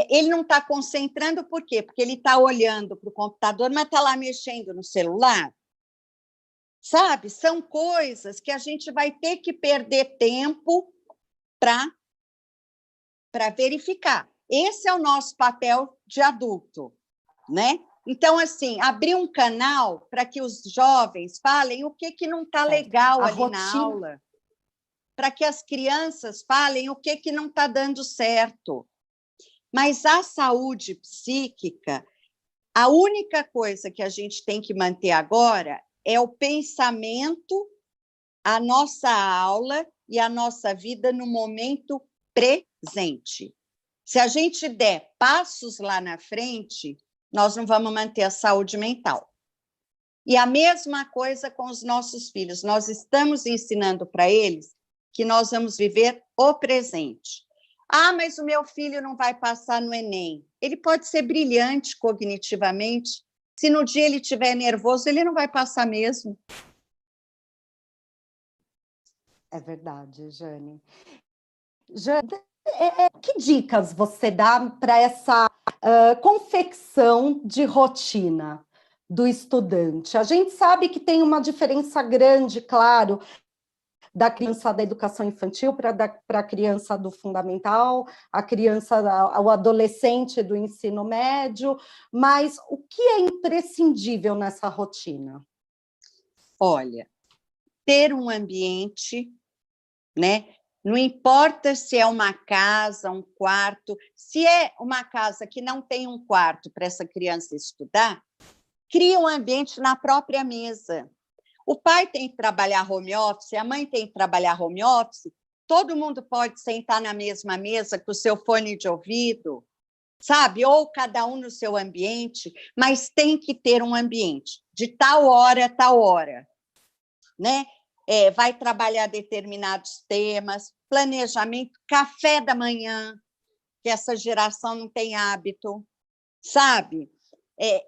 Ele não está concentrando, por quê? Porque ele está olhando para o computador, mas está lá mexendo no celular. Sabe? São coisas que a gente vai ter que perder tempo para verificar. Esse é o nosso papel de adulto, né? Então, assim, abrir um canal para que os jovens falem o que não está legal ali na aula, para que as crianças falem o que não está dando certo. Mas a saúde psíquica, a única coisa que a gente tem que manter agora é o pensamento, a nossa aula e a nossa vida no momento presente. Se a gente der passos lá na frente, nós não vamos manter a saúde mental. E a mesma coisa com os nossos filhos. Nós estamos ensinando para eles que nós vamos viver o presente. Ah, mas o meu filho não vai passar no Enem. Ele pode ser brilhante cognitivamente. Se no dia ele estiver nervoso, ele não vai passar mesmo. É verdade, Jane. Jane, que dicas você dá para essa confecção de rotina do estudante? A gente sabe que tem uma diferença grande, claro, da criança da educação infantil para a criança do fundamental, a criança, o adolescente do ensino médio, mas o que é imprescindível nessa rotina? Olha, ter um ambiente, né? Não importa se é uma casa, um quarto, se é uma casa que não tem um quarto para essa criança estudar, cria um ambiente na própria mesa. O pai tem que trabalhar home office, a mãe tem que trabalhar home office, todo mundo pode sentar na mesma mesa com o seu fone de ouvido, sabe? Ou cada um no seu ambiente, mas tem que ter um ambiente de tal hora a tal hora, né? Vai trabalhar determinados temas, planejamento, café da manhã, que essa geração não tem hábito, sabe?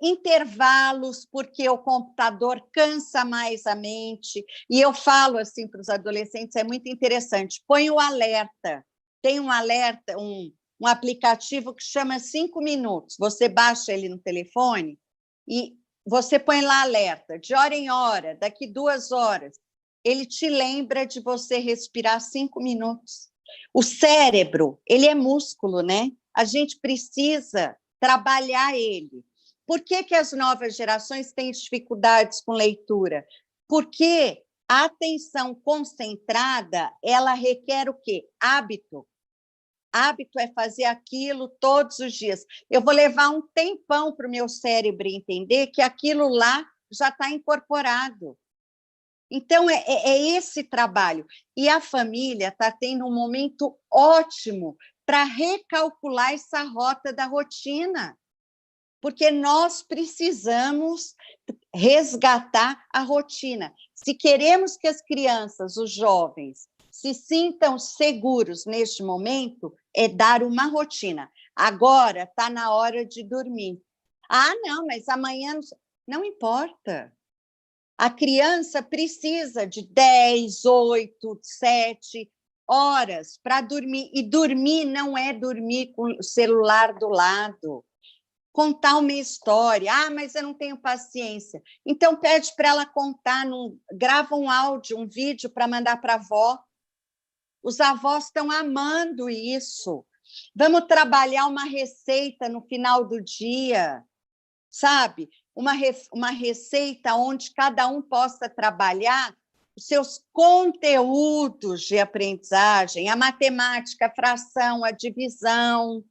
Intervalos, porque o computador cansa mais a mente. E eu falo assim para os adolescentes, é muito interessante, põe o alerta. Tem um alerta, um aplicativo que chama 5 minutos. Você baixa ele no telefone e você põe lá alerta, de hora em hora, daqui 2 horas. Ele te lembra de você respirar 5 minutos. O cérebro, ele é músculo, né? A gente precisa trabalhar ele. Por que as novas gerações têm dificuldades com leitura? Porque a atenção concentrada, ela requer o quê? Hábito. Hábito é fazer aquilo todos os dias. Eu vou levar um tempão para o meu cérebro entender que aquilo lá já está incorporado. Então, é esse trabalho. E a família está tendo um momento ótimo para recalcular essa rota da rotina, porque nós precisamos resgatar a rotina. Se queremos que as crianças, os jovens, se sintam seguros neste momento, é dar uma rotina. Agora está na hora de dormir. Ah, não, mas amanhã não importa. A criança precisa de 10, 8, 7 horas para dormir. E dormir não é dormir com o celular do lado. Contar uma história. Ah, mas eu não tenho paciência. Então, pede para ela contar, grava um áudio, um vídeo para mandar para a avó. Os avós estão amando isso. Vamos trabalhar uma receita no final do dia, sabe? Uma receita onde cada um possa trabalhar os seus conteúdos de aprendizagem, a matemática, a fração, a divisão,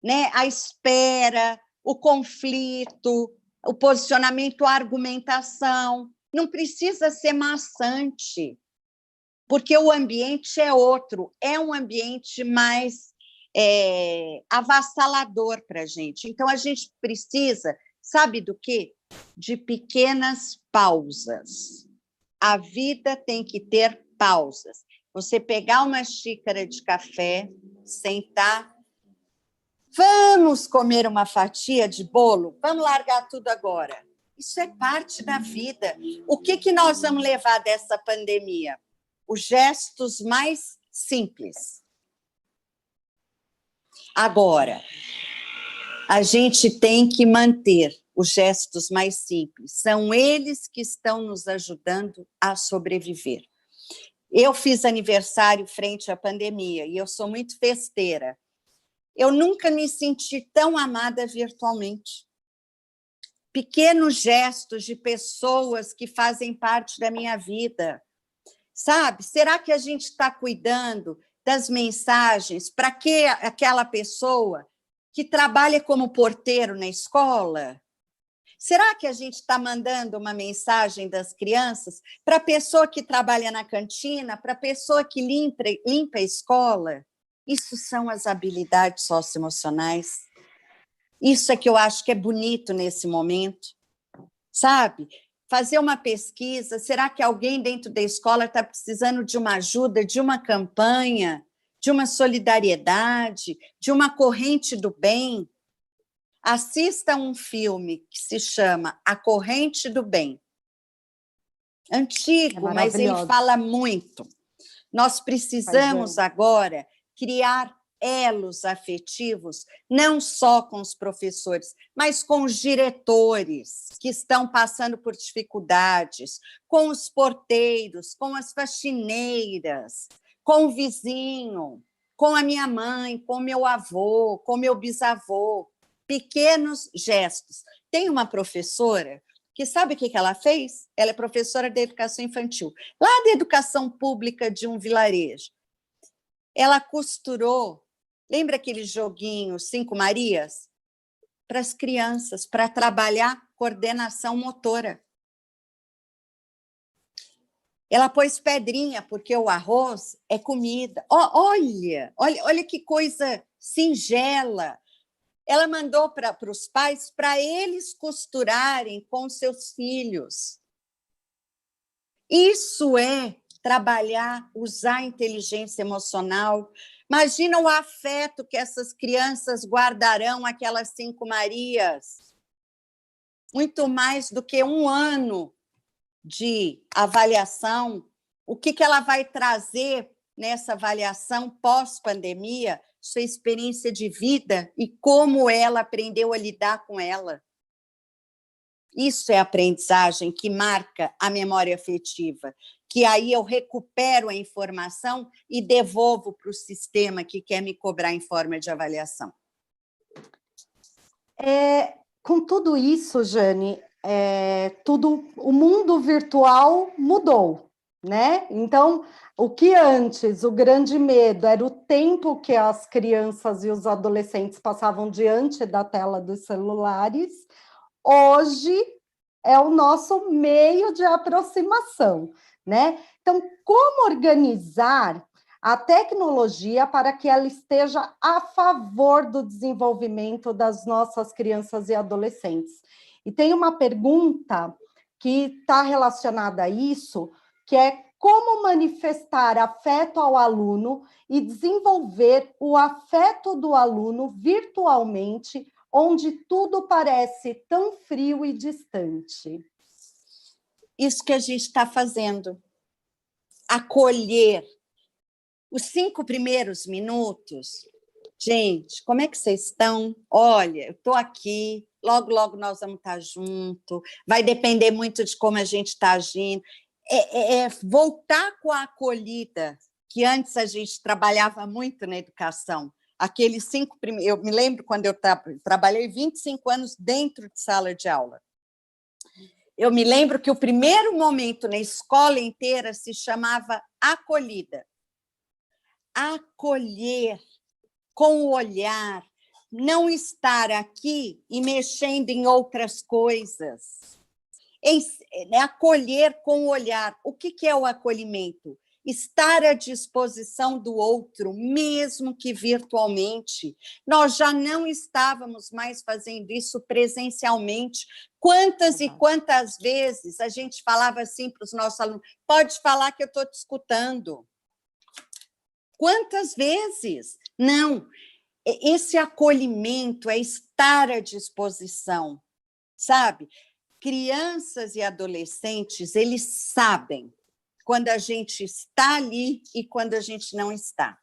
né? A espera, o conflito, o posicionamento, a argumentação. Não precisa ser maçante, porque o ambiente é outro, é um ambiente mais avassalador para a gente. Então, a gente precisa, sabe do quê? De pequenas pausas. A vida tem que ter pausas. você pegar uma xícara de café, sentar, vamos comer uma fatia de bolo, vamos largar tudo agora. Isso é parte da vida. O que nós vamos levar dessa pandemia? Os gestos mais simples. Agora, a gente tem que manter os gestos mais simples. São eles que estão nos ajudando a sobreviver. Eu fiz aniversário frente à pandemia e eu sou muito festeira. Eu nunca me senti tão amada virtualmente. Pequenos gestos de pessoas que fazem parte da minha vida. Sabe? Será que a gente está cuidando das mensagens para que aquela pessoa que trabalha como porteiro na escola? Será que a gente está mandando uma mensagem das crianças para a pessoa que trabalha na cantina, para a pessoa que limpa a escola? Isso são as habilidades socioemocionais. Isso é que eu acho que é bonito nesse momento, sabe? Fazer uma pesquisa, será que alguém dentro da escola está precisando de uma ajuda, de uma campanha, de uma solidariedade, de uma corrente do bem? Assista um filme que se chama A Corrente do Bem. Antigo, mas ele fala muito. Nós precisamos agora criar elos afetivos, não só com os professores, mas com os diretores que estão passando por dificuldades, com os porteiros, com as faxineiras, com o vizinho, com a minha mãe, com meu avô, com meu bisavô. Pequenos gestos. Tem uma professora que sabe o que ela fez? Ela é professora de educação infantil, lá da educação pública de um vilarejo. Ela costurou, lembra aquele joguinho Cinco Marias? Para as crianças, para trabalhar coordenação motora. Ela pôs pedrinha, porque o arroz é comida. Olha que coisa singela. Ela mandou para os pais, para eles costurarem com seus filhos. Isso é trabalhar, usar a inteligência emocional. Imagina o afeto que essas crianças guardarão, aquelas 5 Marias. Muito mais do que 1 ano de avaliação. O que ela vai trazer nessa avaliação pós-pandemia? Sua experiência de vida e como ela aprendeu a lidar com ela. Isso é aprendizagem que marca a memória afetiva, que aí eu recupero a informação e devolvo para o sistema que quer me cobrar em forma de avaliação. Com tudo isso, Jane, o mundo virtual mudou, né? Então, o que antes, o grande medo era o tempo que as crianças e os adolescentes passavam diante da tela dos celulares, hoje é o nosso meio de aproximação, né? Então, como organizar a tecnologia para que ela esteja a favor do desenvolvimento das nossas crianças e adolescentes? E tem uma pergunta que está relacionada a isso, que é como manifestar afeto ao aluno e desenvolver o afeto do aluno virtualmente, onde tudo parece tão frio e distante. Isso que a gente está fazendo. Acolher. Os 5 primeiros minutos, gente, como é que vocês estão? Olha, eu estou aqui, logo, logo nós vamos estar juntos, vai depender muito de como a gente está agindo. Voltar com a acolhida, que antes a gente trabalhava muito na educação. Aqueles 5 primeiros... Eu me lembro quando eu trabalhei 25 anos dentro de sala de aula. Eu me lembro que o primeiro momento na escola inteira se chamava acolhida. Acolher com o olhar, não estar aqui e mexendo em outras coisas. Acolher com o olhar. O que é o acolhimento? Estar à disposição do outro, mesmo que virtualmente. Nós já não estávamos mais fazendo isso presencialmente. Quantas e quantas vezes a gente falava assim para os nossos alunos, pode falar que eu estou te escutando. Quantas vezes? Não. Esse acolhimento é estar à disposição, sabe? Crianças e adolescentes, eles sabem quando a gente está ali e quando a gente não está.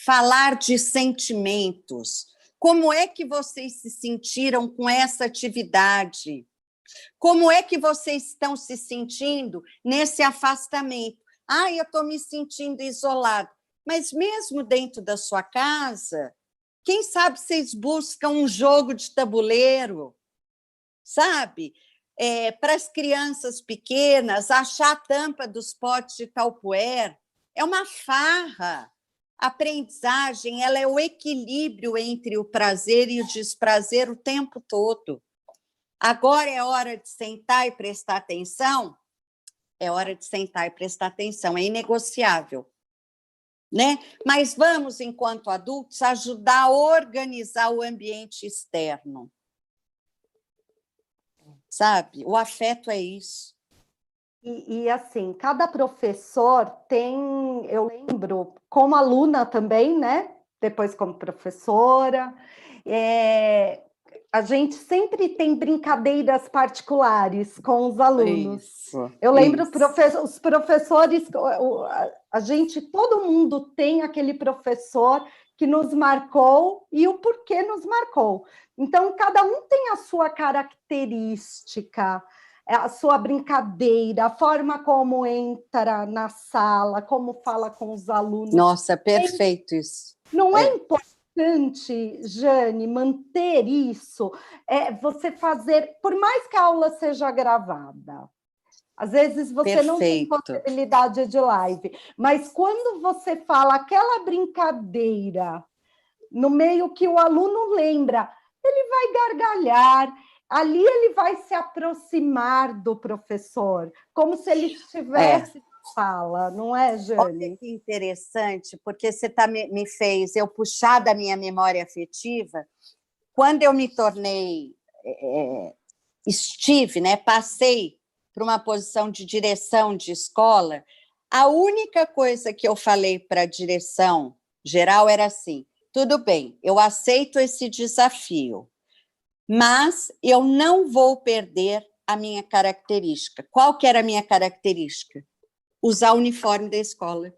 Falar de sentimentos. Como é que vocês se sentiram com essa atividade? Como é que vocês estão se sentindo nesse afastamento? Ah, eu estou me sentindo isolado. Mas mesmo dentro da sua casa, quem sabe vocês buscam um jogo de tabuleiro, sabe? Para as crianças pequenas, achar a tampa dos potes de Tupperware é uma farra. A aprendizagem, ela é o equilíbrio entre o prazer e o desprazer o tempo todo. Agora é hora de sentar e prestar atenção? É hora de sentar e prestar atenção, é inegociável, né? Mas vamos, enquanto adultos, ajudar a organizar o ambiente externo. Sabe? O afeto é isso. E assim, cada professor tem, eu lembro, como aluna também, né? Depois como professora, a gente sempre tem brincadeiras particulares com os alunos. Eu lembro os professores, a gente, todo mundo tem aquele professor que nos marcou e o porquê nos marcou. Então, cada um tem a sua característica, a sua brincadeira, a forma como entra na sala, como fala com os alunos. Nossa, perfeito isso. Não é importante, Jane, manter isso, você fazer, por mais que a aula seja gravada, às vezes você não tem possibilidade de live, mas quando você fala aquela brincadeira, no meio que o aluno lembra, ele vai gargalhar, ali ele vai se aproximar do professor, como se ele estivesse na sala, não é, Jane? Olha que interessante, porque você me fez eu puxar da minha memória afetiva. Quando eu me tornei, né, passei para uma posição de direção de escola, a única coisa que eu falei para a direção geral era assim: tudo bem, eu aceito esse desafio, mas eu não vou perder a minha característica. Qual que era a minha característica? Usar o uniforme da escola.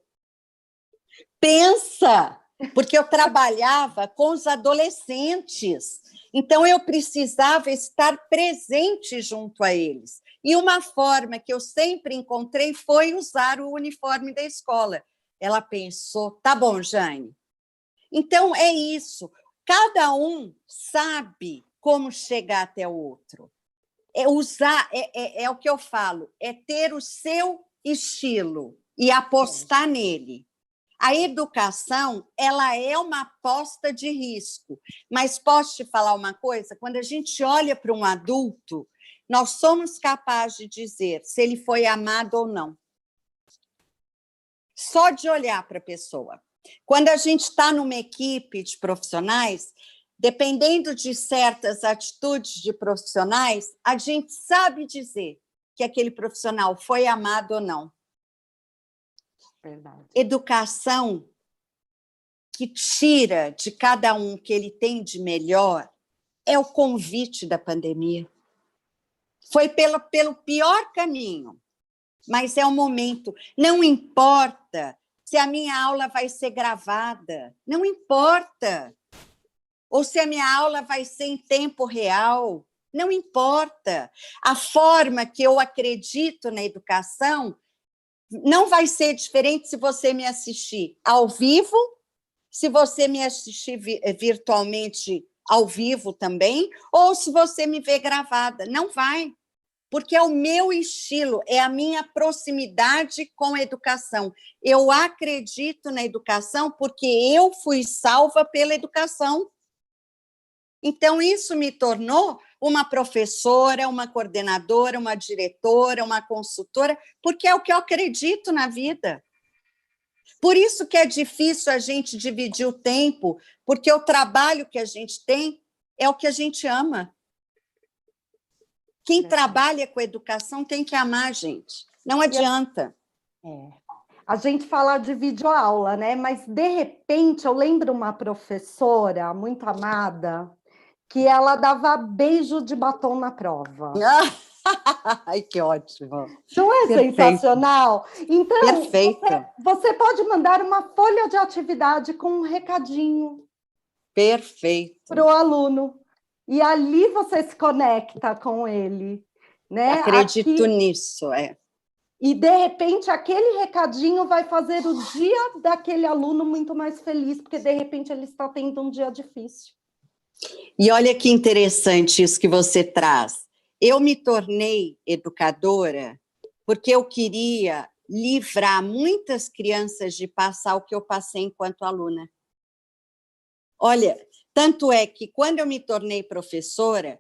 Pensa! Porque eu trabalhava com os adolescentes, então eu precisava estar presente junto a eles. E uma forma que eu sempre encontrei foi usar o uniforme da escola. Ela pensou, tá bom, Jane. Então, é isso. Cada um sabe como chegar até o outro. É o que eu falo, é ter o seu estilo e apostar nele. A educação, ela é uma aposta de risco, mas posso te falar uma coisa? Quando a gente olha para um adulto, nós somos capazes de dizer se ele foi amado ou não. Só de olhar para a pessoa. Quando a gente está numa equipe de profissionais, dependendo de certas atitudes de profissionais, a gente sabe dizer que aquele profissional foi amado ou não. Verdade. Educação que tira de cada um que ele tem de melhor é o convite da pandemia. Foi pelo pior caminho, mas é o momento. Não importa se a minha aula vai ser gravada, não importa. Ou se a minha aula vai ser em tempo real, não importa. A forma que eu acredito na educação não vai ser diferente se você me assistir ao vivo, se você me assistir virtualmente ao vivo também, ou se você me ver gravada. Não vai, porque é o meu estilo, é a minha proximidade com a educação. Eu acredito na educação porque eu fui salva pela educação. Então, isso me tornou uma professora, uma coordenadora, uma diretora, uma consultora, porque é o que eu acredito na vida. Por isso que é difícil a gente dividir o tempo, porque o trabalho que a gente tem é o que a gente ama. Quem trabalha com educação tem que amar a gente, não adianta. a gente fala de videoaula, né? Mas, de repente, eu lembro uma professora muito amada que ela dava beijo de batom na prova. Ai, que ótimo. Não é Perfeito. sensacional? Então, Perfeito. você pode mandar uma folha de atividade com um recadinho Perfeito. para o aluno. E ali você se conecta com ele, né? Acredito nisso, é. E, de repente, aquele recadinho vai fazer o dia daquele aluno muito mais feliz, porque, de repente, ele está tendo um dia difícil. E olha que interessante isso que você traz. Eu me tornei educadora porque eu queria livrar muitas crianças de passar o que eu passei enquanto aluna. Olha, tanto é que quando eu me tornei professora,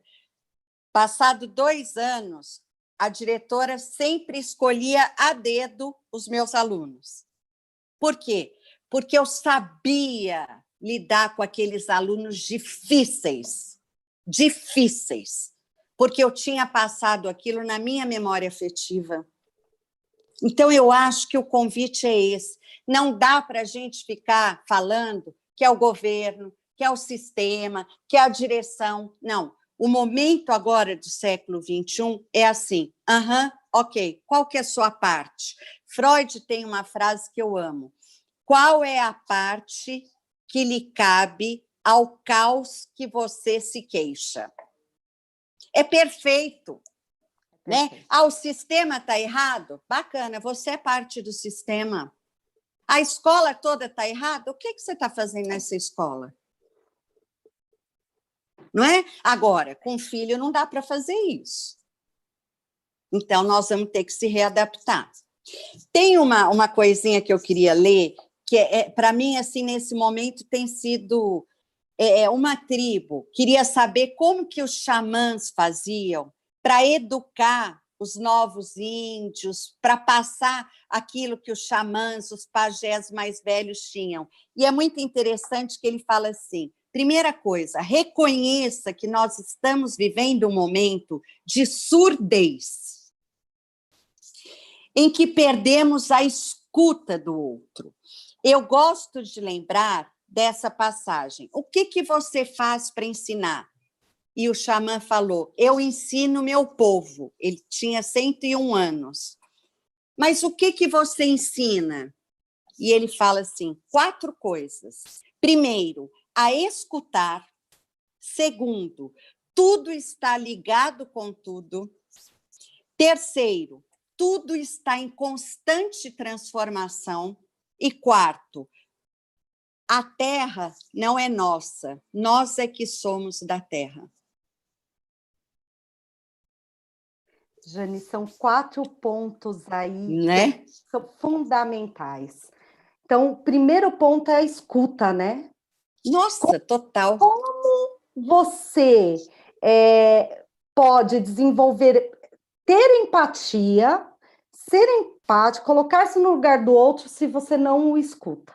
passado 2 anos, a diretora sempre escolhia a dedo os meus alunos. Por quê? Porque eu sabia lidar com aqueles alunos difíceis, porque eu tinha passado aquilo na minha memória afetiva. Então, eu acho que o convite é esse. Não dá para a gente ficar falando que é o governo, que é o sistema, que é a direção. Não. O momento agora do século XXI é assim, ok, qual que é a sua parte? Freud tem uma frase que eu amo. Qual é a parte que lhe cabe ao caos que você se queixa? É perfeito. Né? O sistema está errado? Bacana, você é parte do sistema. A escola toda está errada? O que você está fazendo nessa escola? Não é? Agora, com filho não dá para fazer isso. Então, nós vamos ter que se readaptar. Tem uma coisinha que eu queria ler, que para mim, assim, nesse momento, tem sido uma tribo. Queria saber como que os xamãs faziam para educar os novos índios, para passar aquilo que os xamãs, os pajés mais velhos tinham. E é muito interessante que ele fala assim, primeira coisa, reconheça que nós estamos vivendo um momento de surdez, em que perdemos a escuta do outro. Eu gosto de lembrar dessa passagem. O que você faz para ensinar? E o xamã falou, eu ensino meu povo. Ele tinha 101 anos. Mas o que você ensina? E ele fala assim, 4 coisas. Primeiro, a escutar. Segundo, tudo está ligado com tudo. Terceiro, tudo está em constante transformação. E quarto, a terra não é nossa, nós é que somos da terra. Jane, são 4 pontos aí, né? Que são fundamentais. Então, o primeiro ponto é a escuta, né? Nossa, total. Como você pode desenvolver, ter empatia, ser empático, colocar-se no lugar do outro se você não o escuta?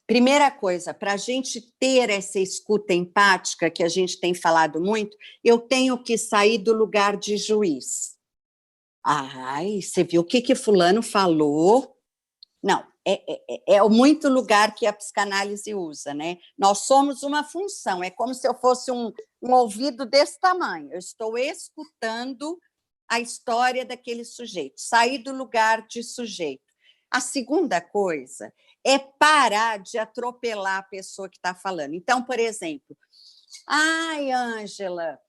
Primeira coisa, para a gente ter essa escuta empática, que a gente tem falado muito, eu tenho que sair do lugar de juiz. Ai, você viu o que fulano falou? Não, é muito lugar que a psicanálise usa, né? Nós somos uma função, é como se eu fosse um ouvido desse tamanho, eu estou escutando a história daquele sujeito, sair do lugar de sujeito. A segunda coisa é parar de atropelar a pessoa que está falando. Então, por exemplo, ai, Ângela,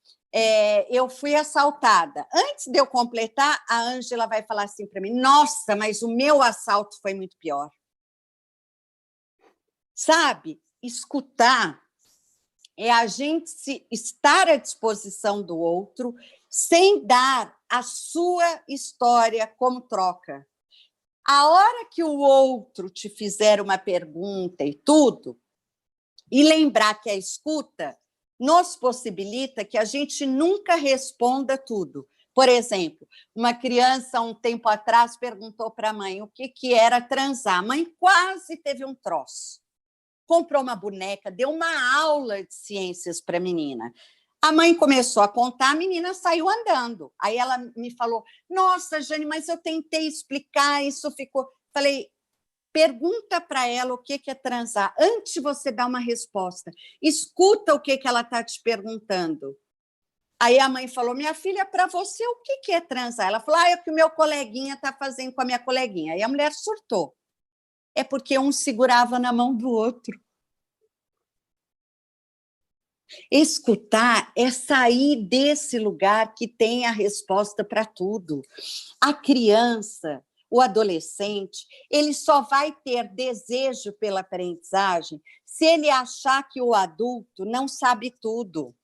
eu fui assaltada. Antes de eu completar, a Ângela vai falar assim para mim, nossa, mas o meu assalto foi muito pior. Sabe? Escutar é a gente estar à disposição do outro sem dar a sua história como troca. A hora que o outro te fizer uma pergunta e tudo, e lembrar que a escuta nos possibilita que a gente nunca responda tudo. Por exemplo, uma criança, um tempo atrás, perguntou para a mãe o que era transar. A mãe quase teve um troço. Comprou uma boneca, deu uma aula de ciências para a menina. A mãe começou a contar, a menina saiu andando. Aí ela me falou, nossa, Jane, mas eu tentei explicar, isso ficou... Falei, pergunta para ela o que é transar. Antes de você dar uma resposta, escuta o que ela está te perguntando. Aí a mãe falou, minha filha, para você, o que é transar? Ela falou, é o que o meu coleguinha está fazendo com a minha coleguinha. Aí a mulher surtou. É porque um segurava na mão do outro. Escutar é sair desse lugar que tem a resposta para tudo. A criança, o adolescente, ele só vai ter desejo pela aprendizagem se ele achar que o adulto não sabe tudo.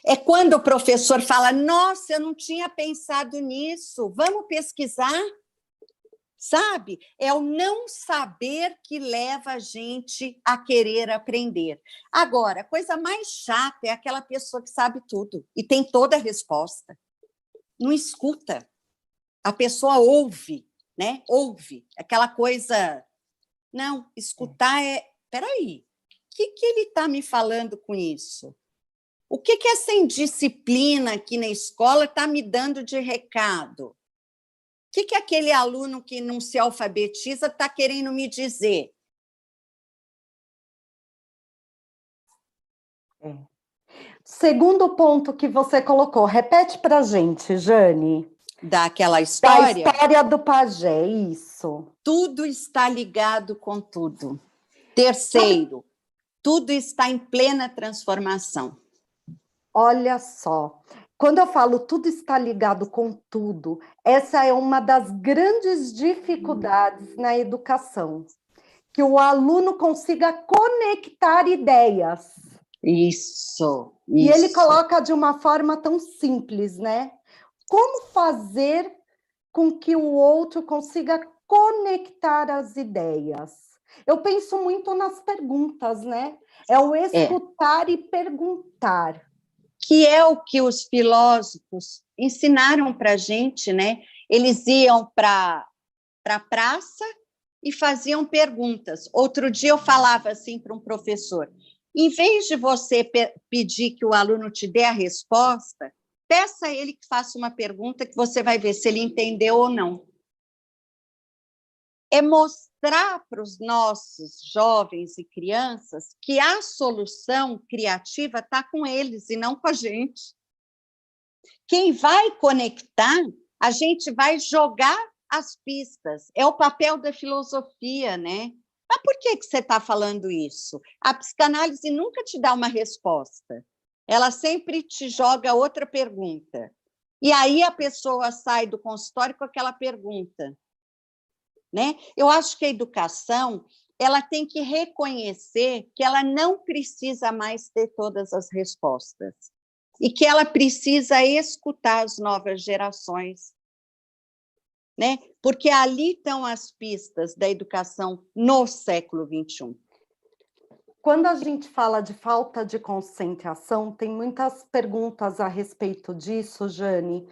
É quando o professor fala, nossa, eu não tinha pensado nisso, vamos pesquisar? Sabe? É o não saber que leva a gente a querer aprender. Agora, a coisa mais chata é aquela pessoa que sabe tudo e tem toda a resposta. Não escuta. A pessoa ouve, né? Ouve. Aquela coisa... Não, escutar é... Peraí, o que ele está me falando com isso? O que essa indisciplina aqui na escola está me dando de recado? O que aquele aluno que não se alfabetiza está querendo me dizer? Segundo ponto que você colocou, repete para a gente, Jane. Daquela história? Da história do pajé, isso. Tudo está ligado com tudo. Terceiro, tudo está em plena transformação. Olha só, quando eu falo tudo está ligado com tudo, essa é uma das grandes dificuldades na educação, que o aluno consiga conectar ideias. Isso. E ele coloca de uma forma tão simples, né? Como fazer com que o outro consiga conectar as ideias? Eu penso muito nas perguntas, né? É o escutar e perguntar. Que é o que os filósofos ensinaram para a gente, né? Eles iam para a praça e faziam perguntas. Outro dia eu falava assim para um professor, em vez de você pedir que o aluno te dê a resposta, peça a ele que faça uma pergunta que você vai ver se ele entendeu ou não. É mostrar para os nossos jovens e crianças que a solução criativa está com eles e não com a gente. Quem vai conectar, a gente vai jogar as pistas. É o papel da filosofia, né? Mas por que você está falando isso? A psicanálise nunca te dá uma resposta. Ela sempre te joga outra pergunta. E aí a pessoa sai do consultório com aquela pergunta. Né? Eu acho que a educação ela tem que reconhecer que ela não precisa mais ter todas as respostas e que ela precisa escutar as novas gerações, né? Porque ali estão as pistas da educação no século XXI. Quando a gente fala de falta de concentração, tem muitas perguntas a respeito disso, Jane.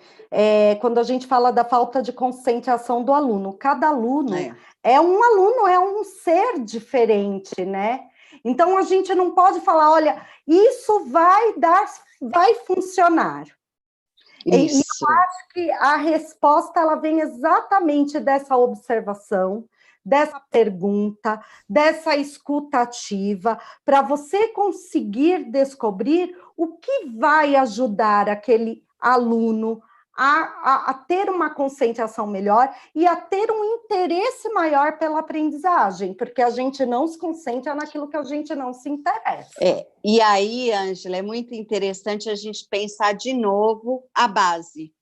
Quando a gente fala da falta de concentração do aluno, cada aluno é um aluno, é um ser diferente, né? Então, a gente não pode falar, olha, isso vai funcionar. Isso. E eu acho que a resposta ela vem exatamente dessa observação, dessa pergunta, dessa escutativa, para você conseguir descobrir o que vai ajudar aquele aluno a ter uma concentração melhor e a ter um interesse maior pela aprendizagem, porque a gente não se concentra naquilo que a gente não se interessa. E aí, Ângela, é muito interessante a gente pensar de novo a base,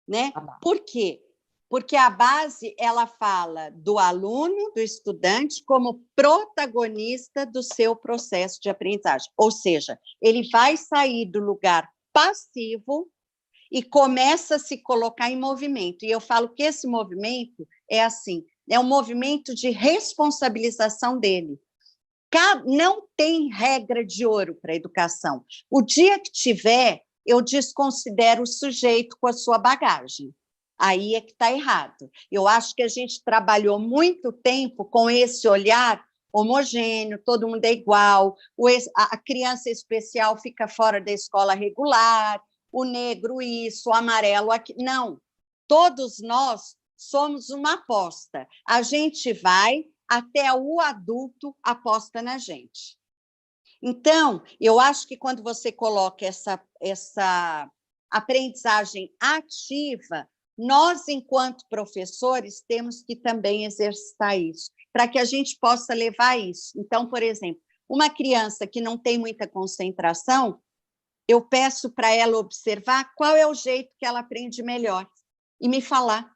né? Por quê? Porque a base, ela fala do aluno, do estudante, como protagonista do seu processo de aprendizagem. Ou seja, ele vai sair do lugar passivo e começa a se colocar em movimento. E eu falo que esse movimento é assim, é um movimento de responsabilização dele. Não tem regra de ouro para a educação. O dia que tiver, eu desconsidero o sujeito com a sua bagagem. Aí é que está errado. Eu acho que a gente trabalhou muito tempo com esse olhar homogêneo, todo mundo é igual, a criança especial fica fora da escola regular, o negro isso, o amarelo aquilo. Não, todos nós somos uma aposta. A gente vai até o adulto aposta na gente. Então, eu acho que quando você coloca essa aprendizagem ativa, nós, enquanto professores, temos que também exercitar isso, para que a gente possa levar isso. Então, por exemplo, uma criança que não tem muita concentração, eu peço para ela observar qual é o jeito que ela aprende melhor e me falar.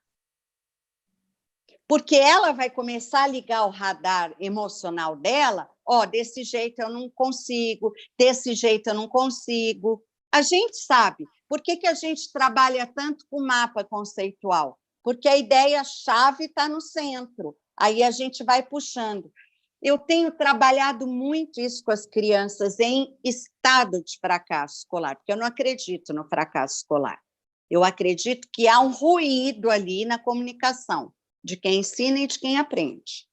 Porque ela vai começar a ligar o radar emocional dela, desse jeito eu não consigo, desse jeito eu não consigo. A gente sabe. Por que a gente trabalha tanto com mapa conceitual? Porque a ideia-chave está no centro, aí a gente vai puxando. Eu tenho trabalhado muito isso com as crianças em estado de fracasso escolar, porque eu não acredito no fracasso escolar. Eu acredito que há um ruído ali na comunicação, de quem ensina e de quem aprende.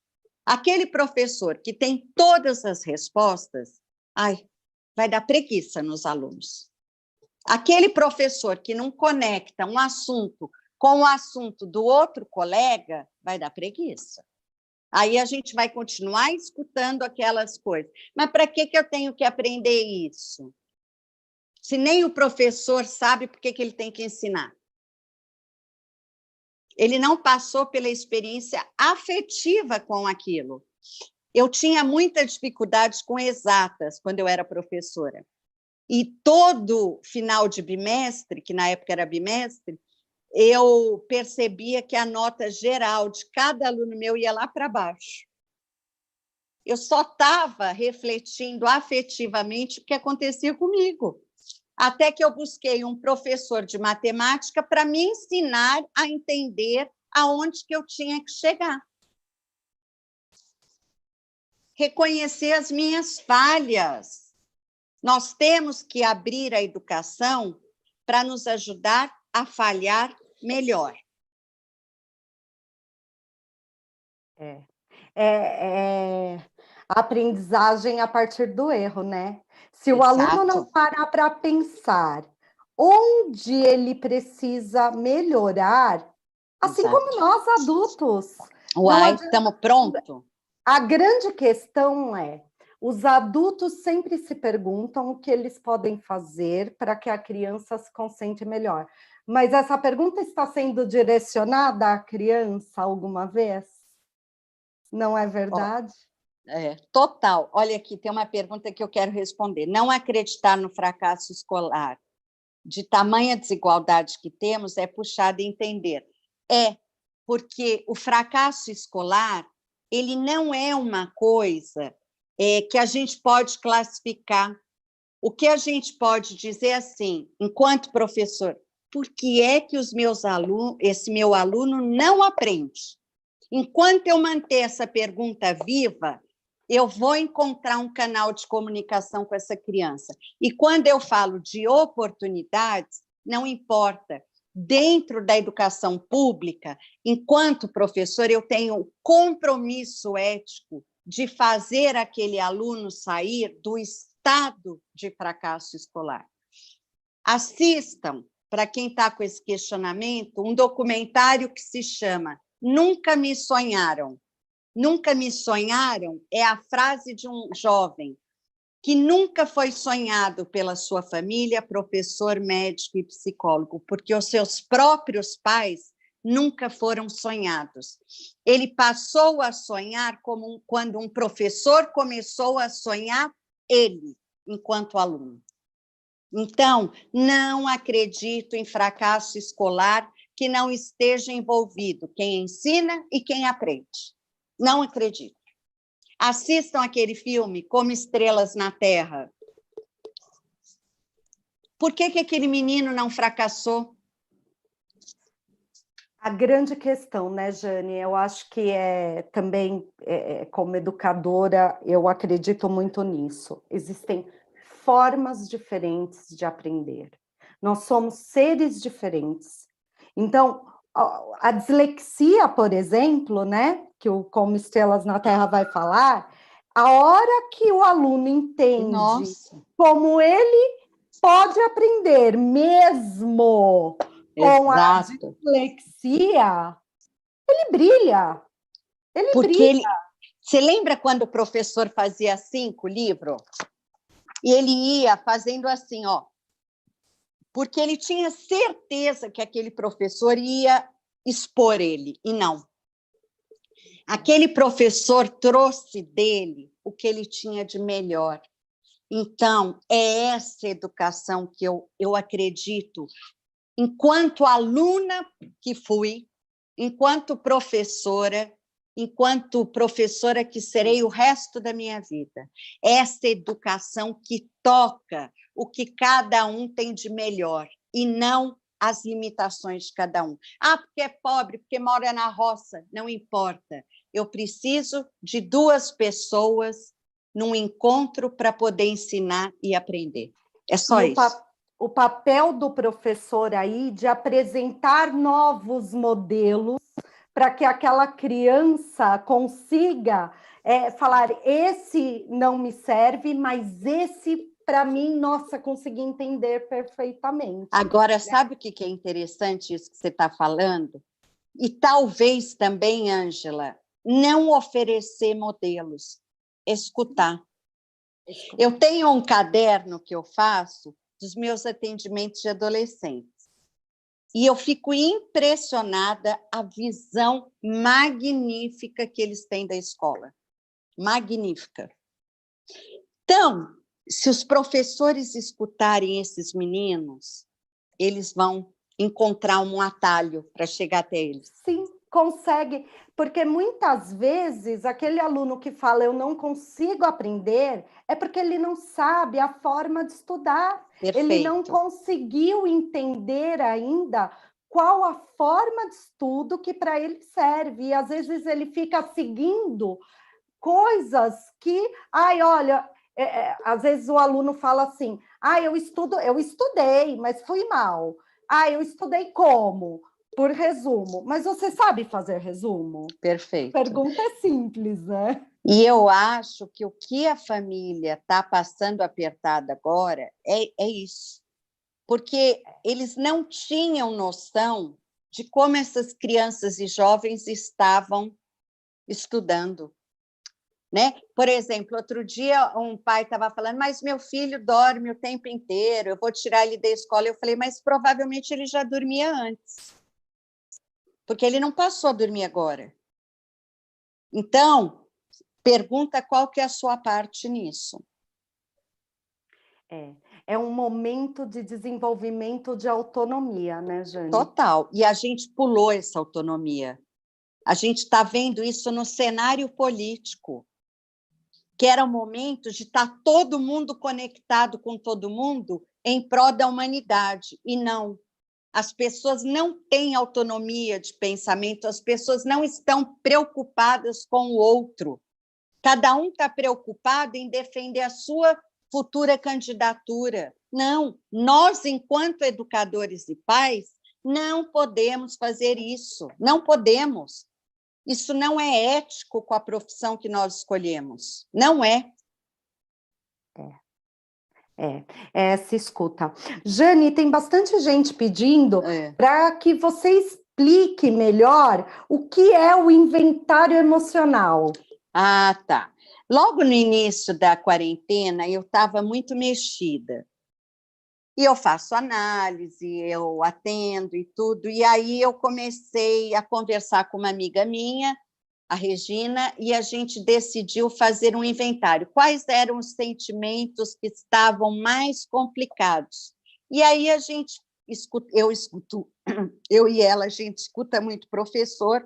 Aquele professor que tem todas as respostas, vai dar preguiça nos alunos. Aquele professor que não conecta um assunto com o assunto do outro colega, vai dar preguiça. Aí a gente vai continuar escutando aquelas coisas. Mas para que eu tenho que aprender isso? Se nem o professor sabe por que ele tem que ensinar. Ele não passou pela experiência afetiva com aquilo. Eu tinha muita dificuldade com exatas quando eu era professora. E todo final de bimestre, que na época era bimestre, eu percebia que a nota geral de cada aluno meu ia lá para baixo. Eu só estava refletindo afetivamente o que acontecia comigo. Até que eu busquei um professor de matemática para me ensinar a entender aonde que eu tinha que chegar. Reconhecer as minhas falhas. Nós temos que abrir a educação para nos ajudar a falhar melhor. A aprendizagem a partir do erro, né? Se o Exato. aluno não parar para pensar onde ele precisa melhorar, assim Exato. como nós adultos. Estamos prontos? A grande questão é, os adultos sempre se perguntam o que eles podem fazer para que a criança se concentre melhor. Mas essa pergunta está sendo direcionada à criança alguma vez? Não é verdade? Total. Olha aqui, tem uma pergunta que eu quero responder. Não acreditar no fracasso escolar de tamanha desigualdade que temos é puxado a entender. Porque o fracasso escolar, ele não é uma coisa que a gente pode classificar. O que a gente pode dizer assim, enquanto professor, por que é que esse meu aluno não aprende? Enquanto eu manter essa pergunta viva, eu vou encontrar um canal de comunicação com essa criança. E quando eu falo de oportunidades, não importa. Dentro da educação pública, enquanto professor, eu tenho compromisso ético de fazer aquele aluno sair do estado de fracasso escolar. Assistam, para quem está com esse questionamento, um documentário que se chama Nunca Me Sonharam. Nunca me sonharam é a frase de um jovem que nunca foi sonhado pela sua família, professor, médico e psicólogo, porque os seus próprios pais nunca foram sonhados. Ele passou a sonhar quando um professor começou a sonhar ele, enquanto aluno. Então, não acredito em fracasso escolar que não esteja envolvido quem ensina e quem aprende. Não acredito. Assistam aquele filme Como Estrelas na Terra. Por que aquele menino não fracassou? A grande questão, né, Jane? Eu acho que também, como educadora, eu acredito muito nisso. Existem formas diferentes de aprender. Nós somos seres diferentes. Então, a dislexia, por exemplo, né, que o Como Estrelas na Terra vai falar, a hora que o aluno entende como ele pode aprender mesmo com a dislexia, Ele brilha. Ele Porque brilha. ele... Você lembra quando o professor fazia assim com o livro? E ele ia fazendo assim, ó. Porque ele tinha certeza que aquele professor ia expor ele, e não. Aquele professor trouxe dele o que ele tinha de melhor. Então, é essa educação que eu acredito, enquanto aluna que fui, enquanto professora que serei o resto da minha vida. Essa educação que toca o que cada um tem de melhor, e não as limitações de cada um. Ah, porque é pobre, porque mora na roça, não importa. Eu preciso de duas pessoas num encontro para poder ensinar e aprender. É só isso. O papel do professor aí de apresentar novos modelos para que aquela criança consiga falar, esse não me serve, mas esse, para mim, nossa, consegui entender perfeitamente. Agora, sabe o que é interessante isso que você está falando? E talvez também, Ângela, não oferecer modelos, escutar. Eu tenho um caderno que eu faço dos meus atendimentos de adolescentes. E eu fico impressionada a visão magnífica que eles têm da escola. Magnífica. Então, se os professores escutarem esses meninos, eles vão encontrar um atalho para chegar até eles. Sim, consegue, porque muitas vezes aquele aluno que fala eu não consigo aprender, é porque ele não sabe a forma de estudar. Perfeito. Ele não conseguiu entender ainda qual a forma de estudo que para ele serve. E às vezes ele fica seguindo coisas que, olha, às vezes o aluno fala assim, eu estudei, mas fui mal. Eu estudei como? Por resumo. Mas você sabe fazer resumo? Perfeito. A pergunta é simples, né? E eu acho que o que a família está passando apertada agora é isso. Porque eles não tinham noção de como essas crianças e jovens estavam estudando. Né? Por exemplo, outro dia um pai estava falando, mas meu filho dorme o tempo inteiro, eu vou tirar ele da escola. Eu falei, mas provavelmente ele já dormia antes, porque ele não passou a dormir agora. Então, pergunta qual que é a sua parte nisso. É um momento de desenvolvimento de autonomia, né, Jane? Total. E a gente pulou essa autonomia. A gente está vendo isso no cenário político, que era o momento de estar todo mundo conectado com todo mundo em prol da humanidade. E não. As pessoas não têm autonomia de pensamento, as pessoas não estão preocupadas com o outro. Cada um está preocupado em defender a sua futura candidatura. Não, nós, enquanto educadores e pais, não podemos fazer isso, não podemos. Isso não é ético com a profissão que nós escolhemos, não é. Se escuta. Jane, tem bastante gente pedindo para que você explique melhor o que é o inventário emocional. Ah, tá. Logo no início da quarentena, eu estava muito mexida. E eu faço análise, eu atendo e tudo. E aí eu comecei a conversar com uma amiga minha, a Regina, e a gente decidiu fazer um inventário. Quais eram os sentimentos que estavam mais complicados? E aí eu e ela, a gente escuta muito professor.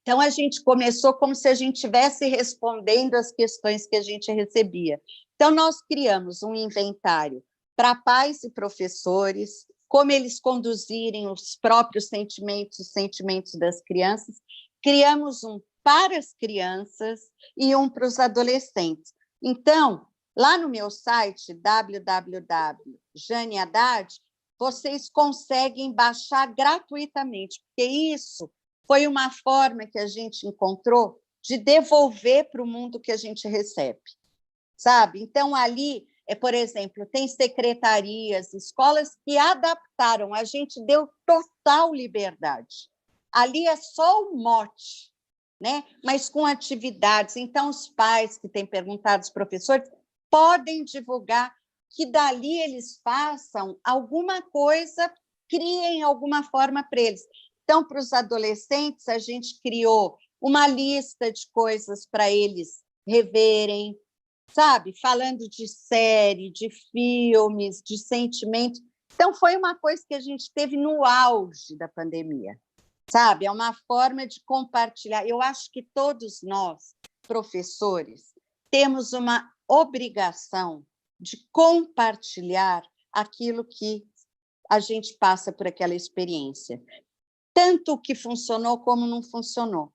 Então, a gente começou como se a gente estivesse respondendo as questões que a gente recebia. Então, nós criamos um inventário para pais e professores, como eles conduzirem os próprios sentimentos, os sentimentos das crianças. Criamos um para as crianças e um para os adolescentes. Então, lá no meu site, www.janehaddad, vocês conseguem baixar gratuitamente, porque isso foi uma forma que a gente encontrou de devolver para o mundo que a gente recebe, sabe? Então, ali, por exemplo, tem secretarias, escolas que adaptaram, a gente deu total liberdade. ali é só o mote, né? Mas com atividades. Então, os pais que têm perguntado, os professores, podem divulgar que dali eles façam alguma coisa, criem alguma forma para eles. Então, para os adolescentes, a gente criou uma lista de coisas para eles reverem, sabe? Falando de série, de filmes, de sentimentos. Então, foi uma coisa que a gente teve no auge da pandemia, sabe? É uma forma de compartilhar. Eu acho que todos nós, professores, temos uma obrigação de compartilhar aquilo que a gente passa por aquela experiência, tanto o que funcionou como não funcionou.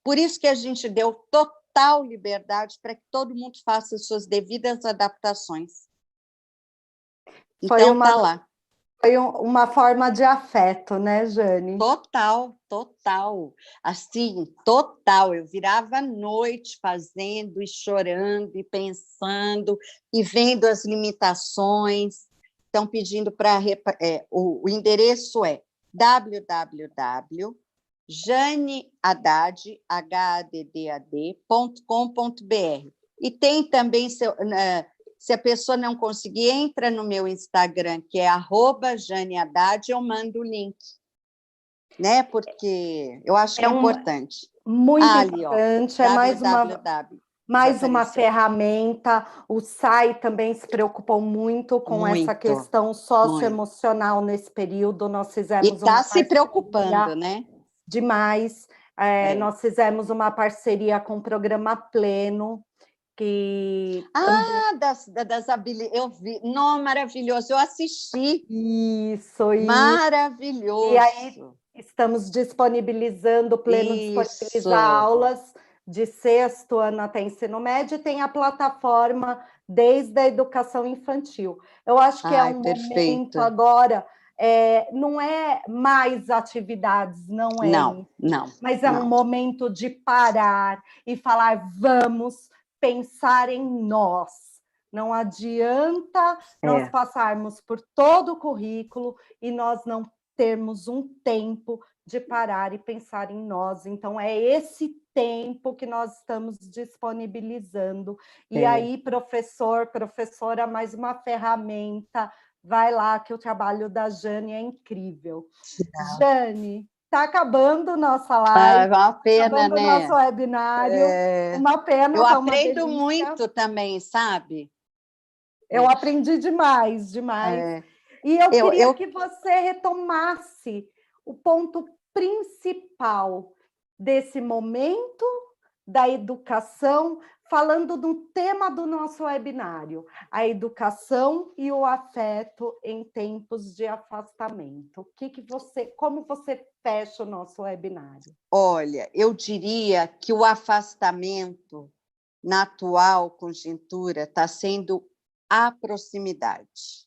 Por isso que a gente deu total liberdade para que todo mundo faça as suas devidas adaptações. Então, está lá. Foi uma forma de afeto, né, Jane? Total, total. Assim, total. Eu virava à noite fazendo e chorando e pensando e vendo as limitações. Estão pedindo para... o endereço é www.janehaddad.com.br. E tem também... Se a pessoa não conseguir, entra no meu Instagram, que é @JaneHaddad, eu mando o link, né? Porque eu acho que é importante. Muito importante, é mais uma ferramenta. O SAI também se preocupou muito com essa questão socioemocional nesse período. Nós fizemos e está se preocupando, né? Demais. Nós fizemos uma parceria com o Programa Pleno, que... das habilidades, eu vi, não, maravilhoso, eu assisti. Isso. Maravilhoso. E aí estamos disponibilizando, o Pleno disponibiliza aulas de 6º ano até ensino médio, e tem a plataforma desde a educação infantil. Eu acho que é um momento agora, não é mais atividades, não é. Não. Mas é um momento de parar e falar, vamos pensar em nós. Não adianta nós passarmos por todo o currículo e nós não termos um tempo de parar e pensar em nós. Então, é esse tempo que nós estamos disponibilizando. E aí, professora, mais uma ferramenta, vai lá, que o trabalho da Jane é incrível. Jane, está acabando nossa live. Uma pena, acabando nosso webinário. Uma pena. Eu aprendo muito também, sabe? Eu aprendi demais. E eu queria que você retomasse o ponto principal desse momento da educação, falando do tema do nosso webinário, a educação e o afeto em tempos de afastamento. Como você fecha o nosso webinário? Olha, eu diria que o afastamento, na atual conjuntura, está sendo a proximidade,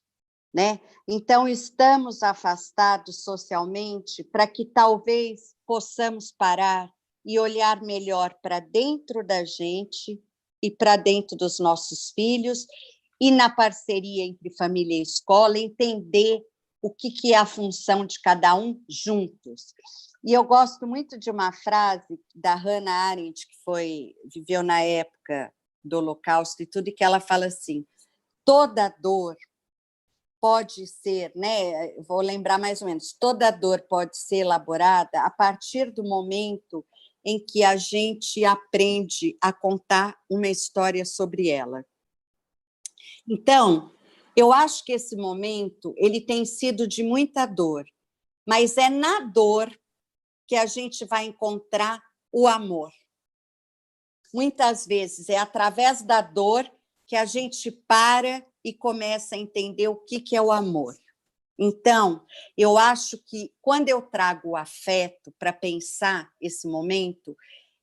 né? Então, estamos afastados socialmente para que talvez possamos parar e olhar melhor para dentro da gente e para dentro dos nossos filhos, e na parceria entre família e escola, entender o que é a função de cada um juntos. E eu gosto muito de uma frase da Hannah Arendt, que viveu na época do Holocausto e tudo, e que ela fala assim: toda dor pode ser, né? Vou lembrar mais ou menos, toda dor pode ser elaborada a partir do momento em que a gente aprende a contar uma história sobre ela. Então, eu acho que esse momento ele tem sido de muita dor, mas é na dor que a gente vai encontrar o amor. Muitas vezes é através da dor que a gente para e começa a entender o que é o amor. Então, eu acho que quando eu trago o afeto para pensar esse momento,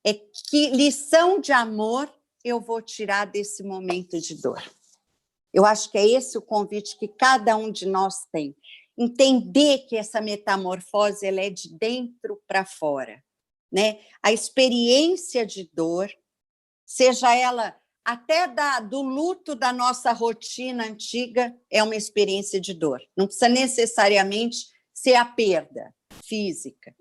é que lição de amor eu vou tirar desse momento de dor. Eu acho que é esse o convite que cada um de nós tem. Entender que essa metamorfose ela é de dentro para fora, né? A experiência de dor, seja ela até do luto da nossa rotina antiga, é uma experiência de dor. Não precisa necessariamente ser a perda física.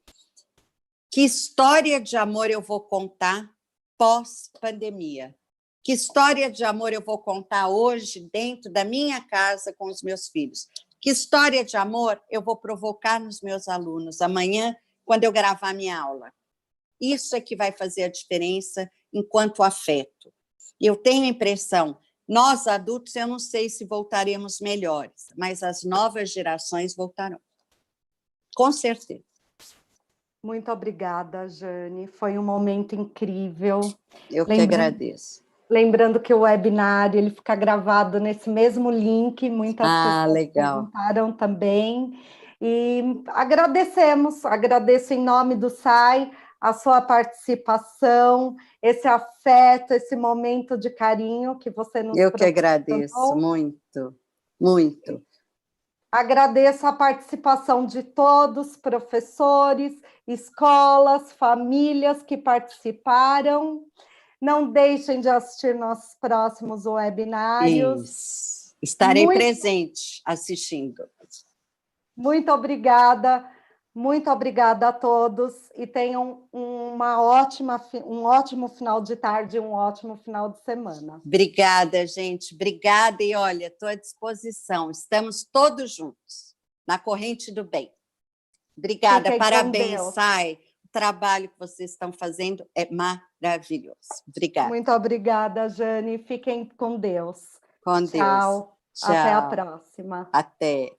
Que história de amor eu vou contar pós-pandemia? Que história de amor eu vou contar hoje dentro da minha casa com os meus filhos? Que história de amor eu vou provocar nos meus alunos amanhã, quando eu gravar minha aula? Isso é que vai fazer a diferença enquanto afeto. Eu tenho a impressão, nós adultos, eu não sei se voltaremos melhores, mas as novas gerações voltarão. Com certeza. Muito obrigada, Jane. Foi um momento incrível. Eu que agradeço. Lembrando que o webinar ele fica gravado nesse mesmo link, muitas pessoas legal. perguntaram também. E agradeço em nome do SAI a sua participação, esse afeto, esse momento de carinho que você nos Eu que agradeço, muito, muito. Agradeço a participação de todos, professores, escolas, famílias que participaram. Não deixem de assistir nossos próximos webinários. Isso. Estarei presente assistindo. Muito obrigada a todos e tenham um ótimo final de tarde, um ótimo final de semana. Obrigada, gente. Obrigada e olha, estou à disposição. Estamos todos juntos na corrente do bem. Obrigada, parabéns, Sai. O trabalho que vocês estão fazendo é maravilhoso. Obrigada. Muito obrigada, Jane. Fiquem com Deus. Com Deus. Tchau. Até a próxima. Até.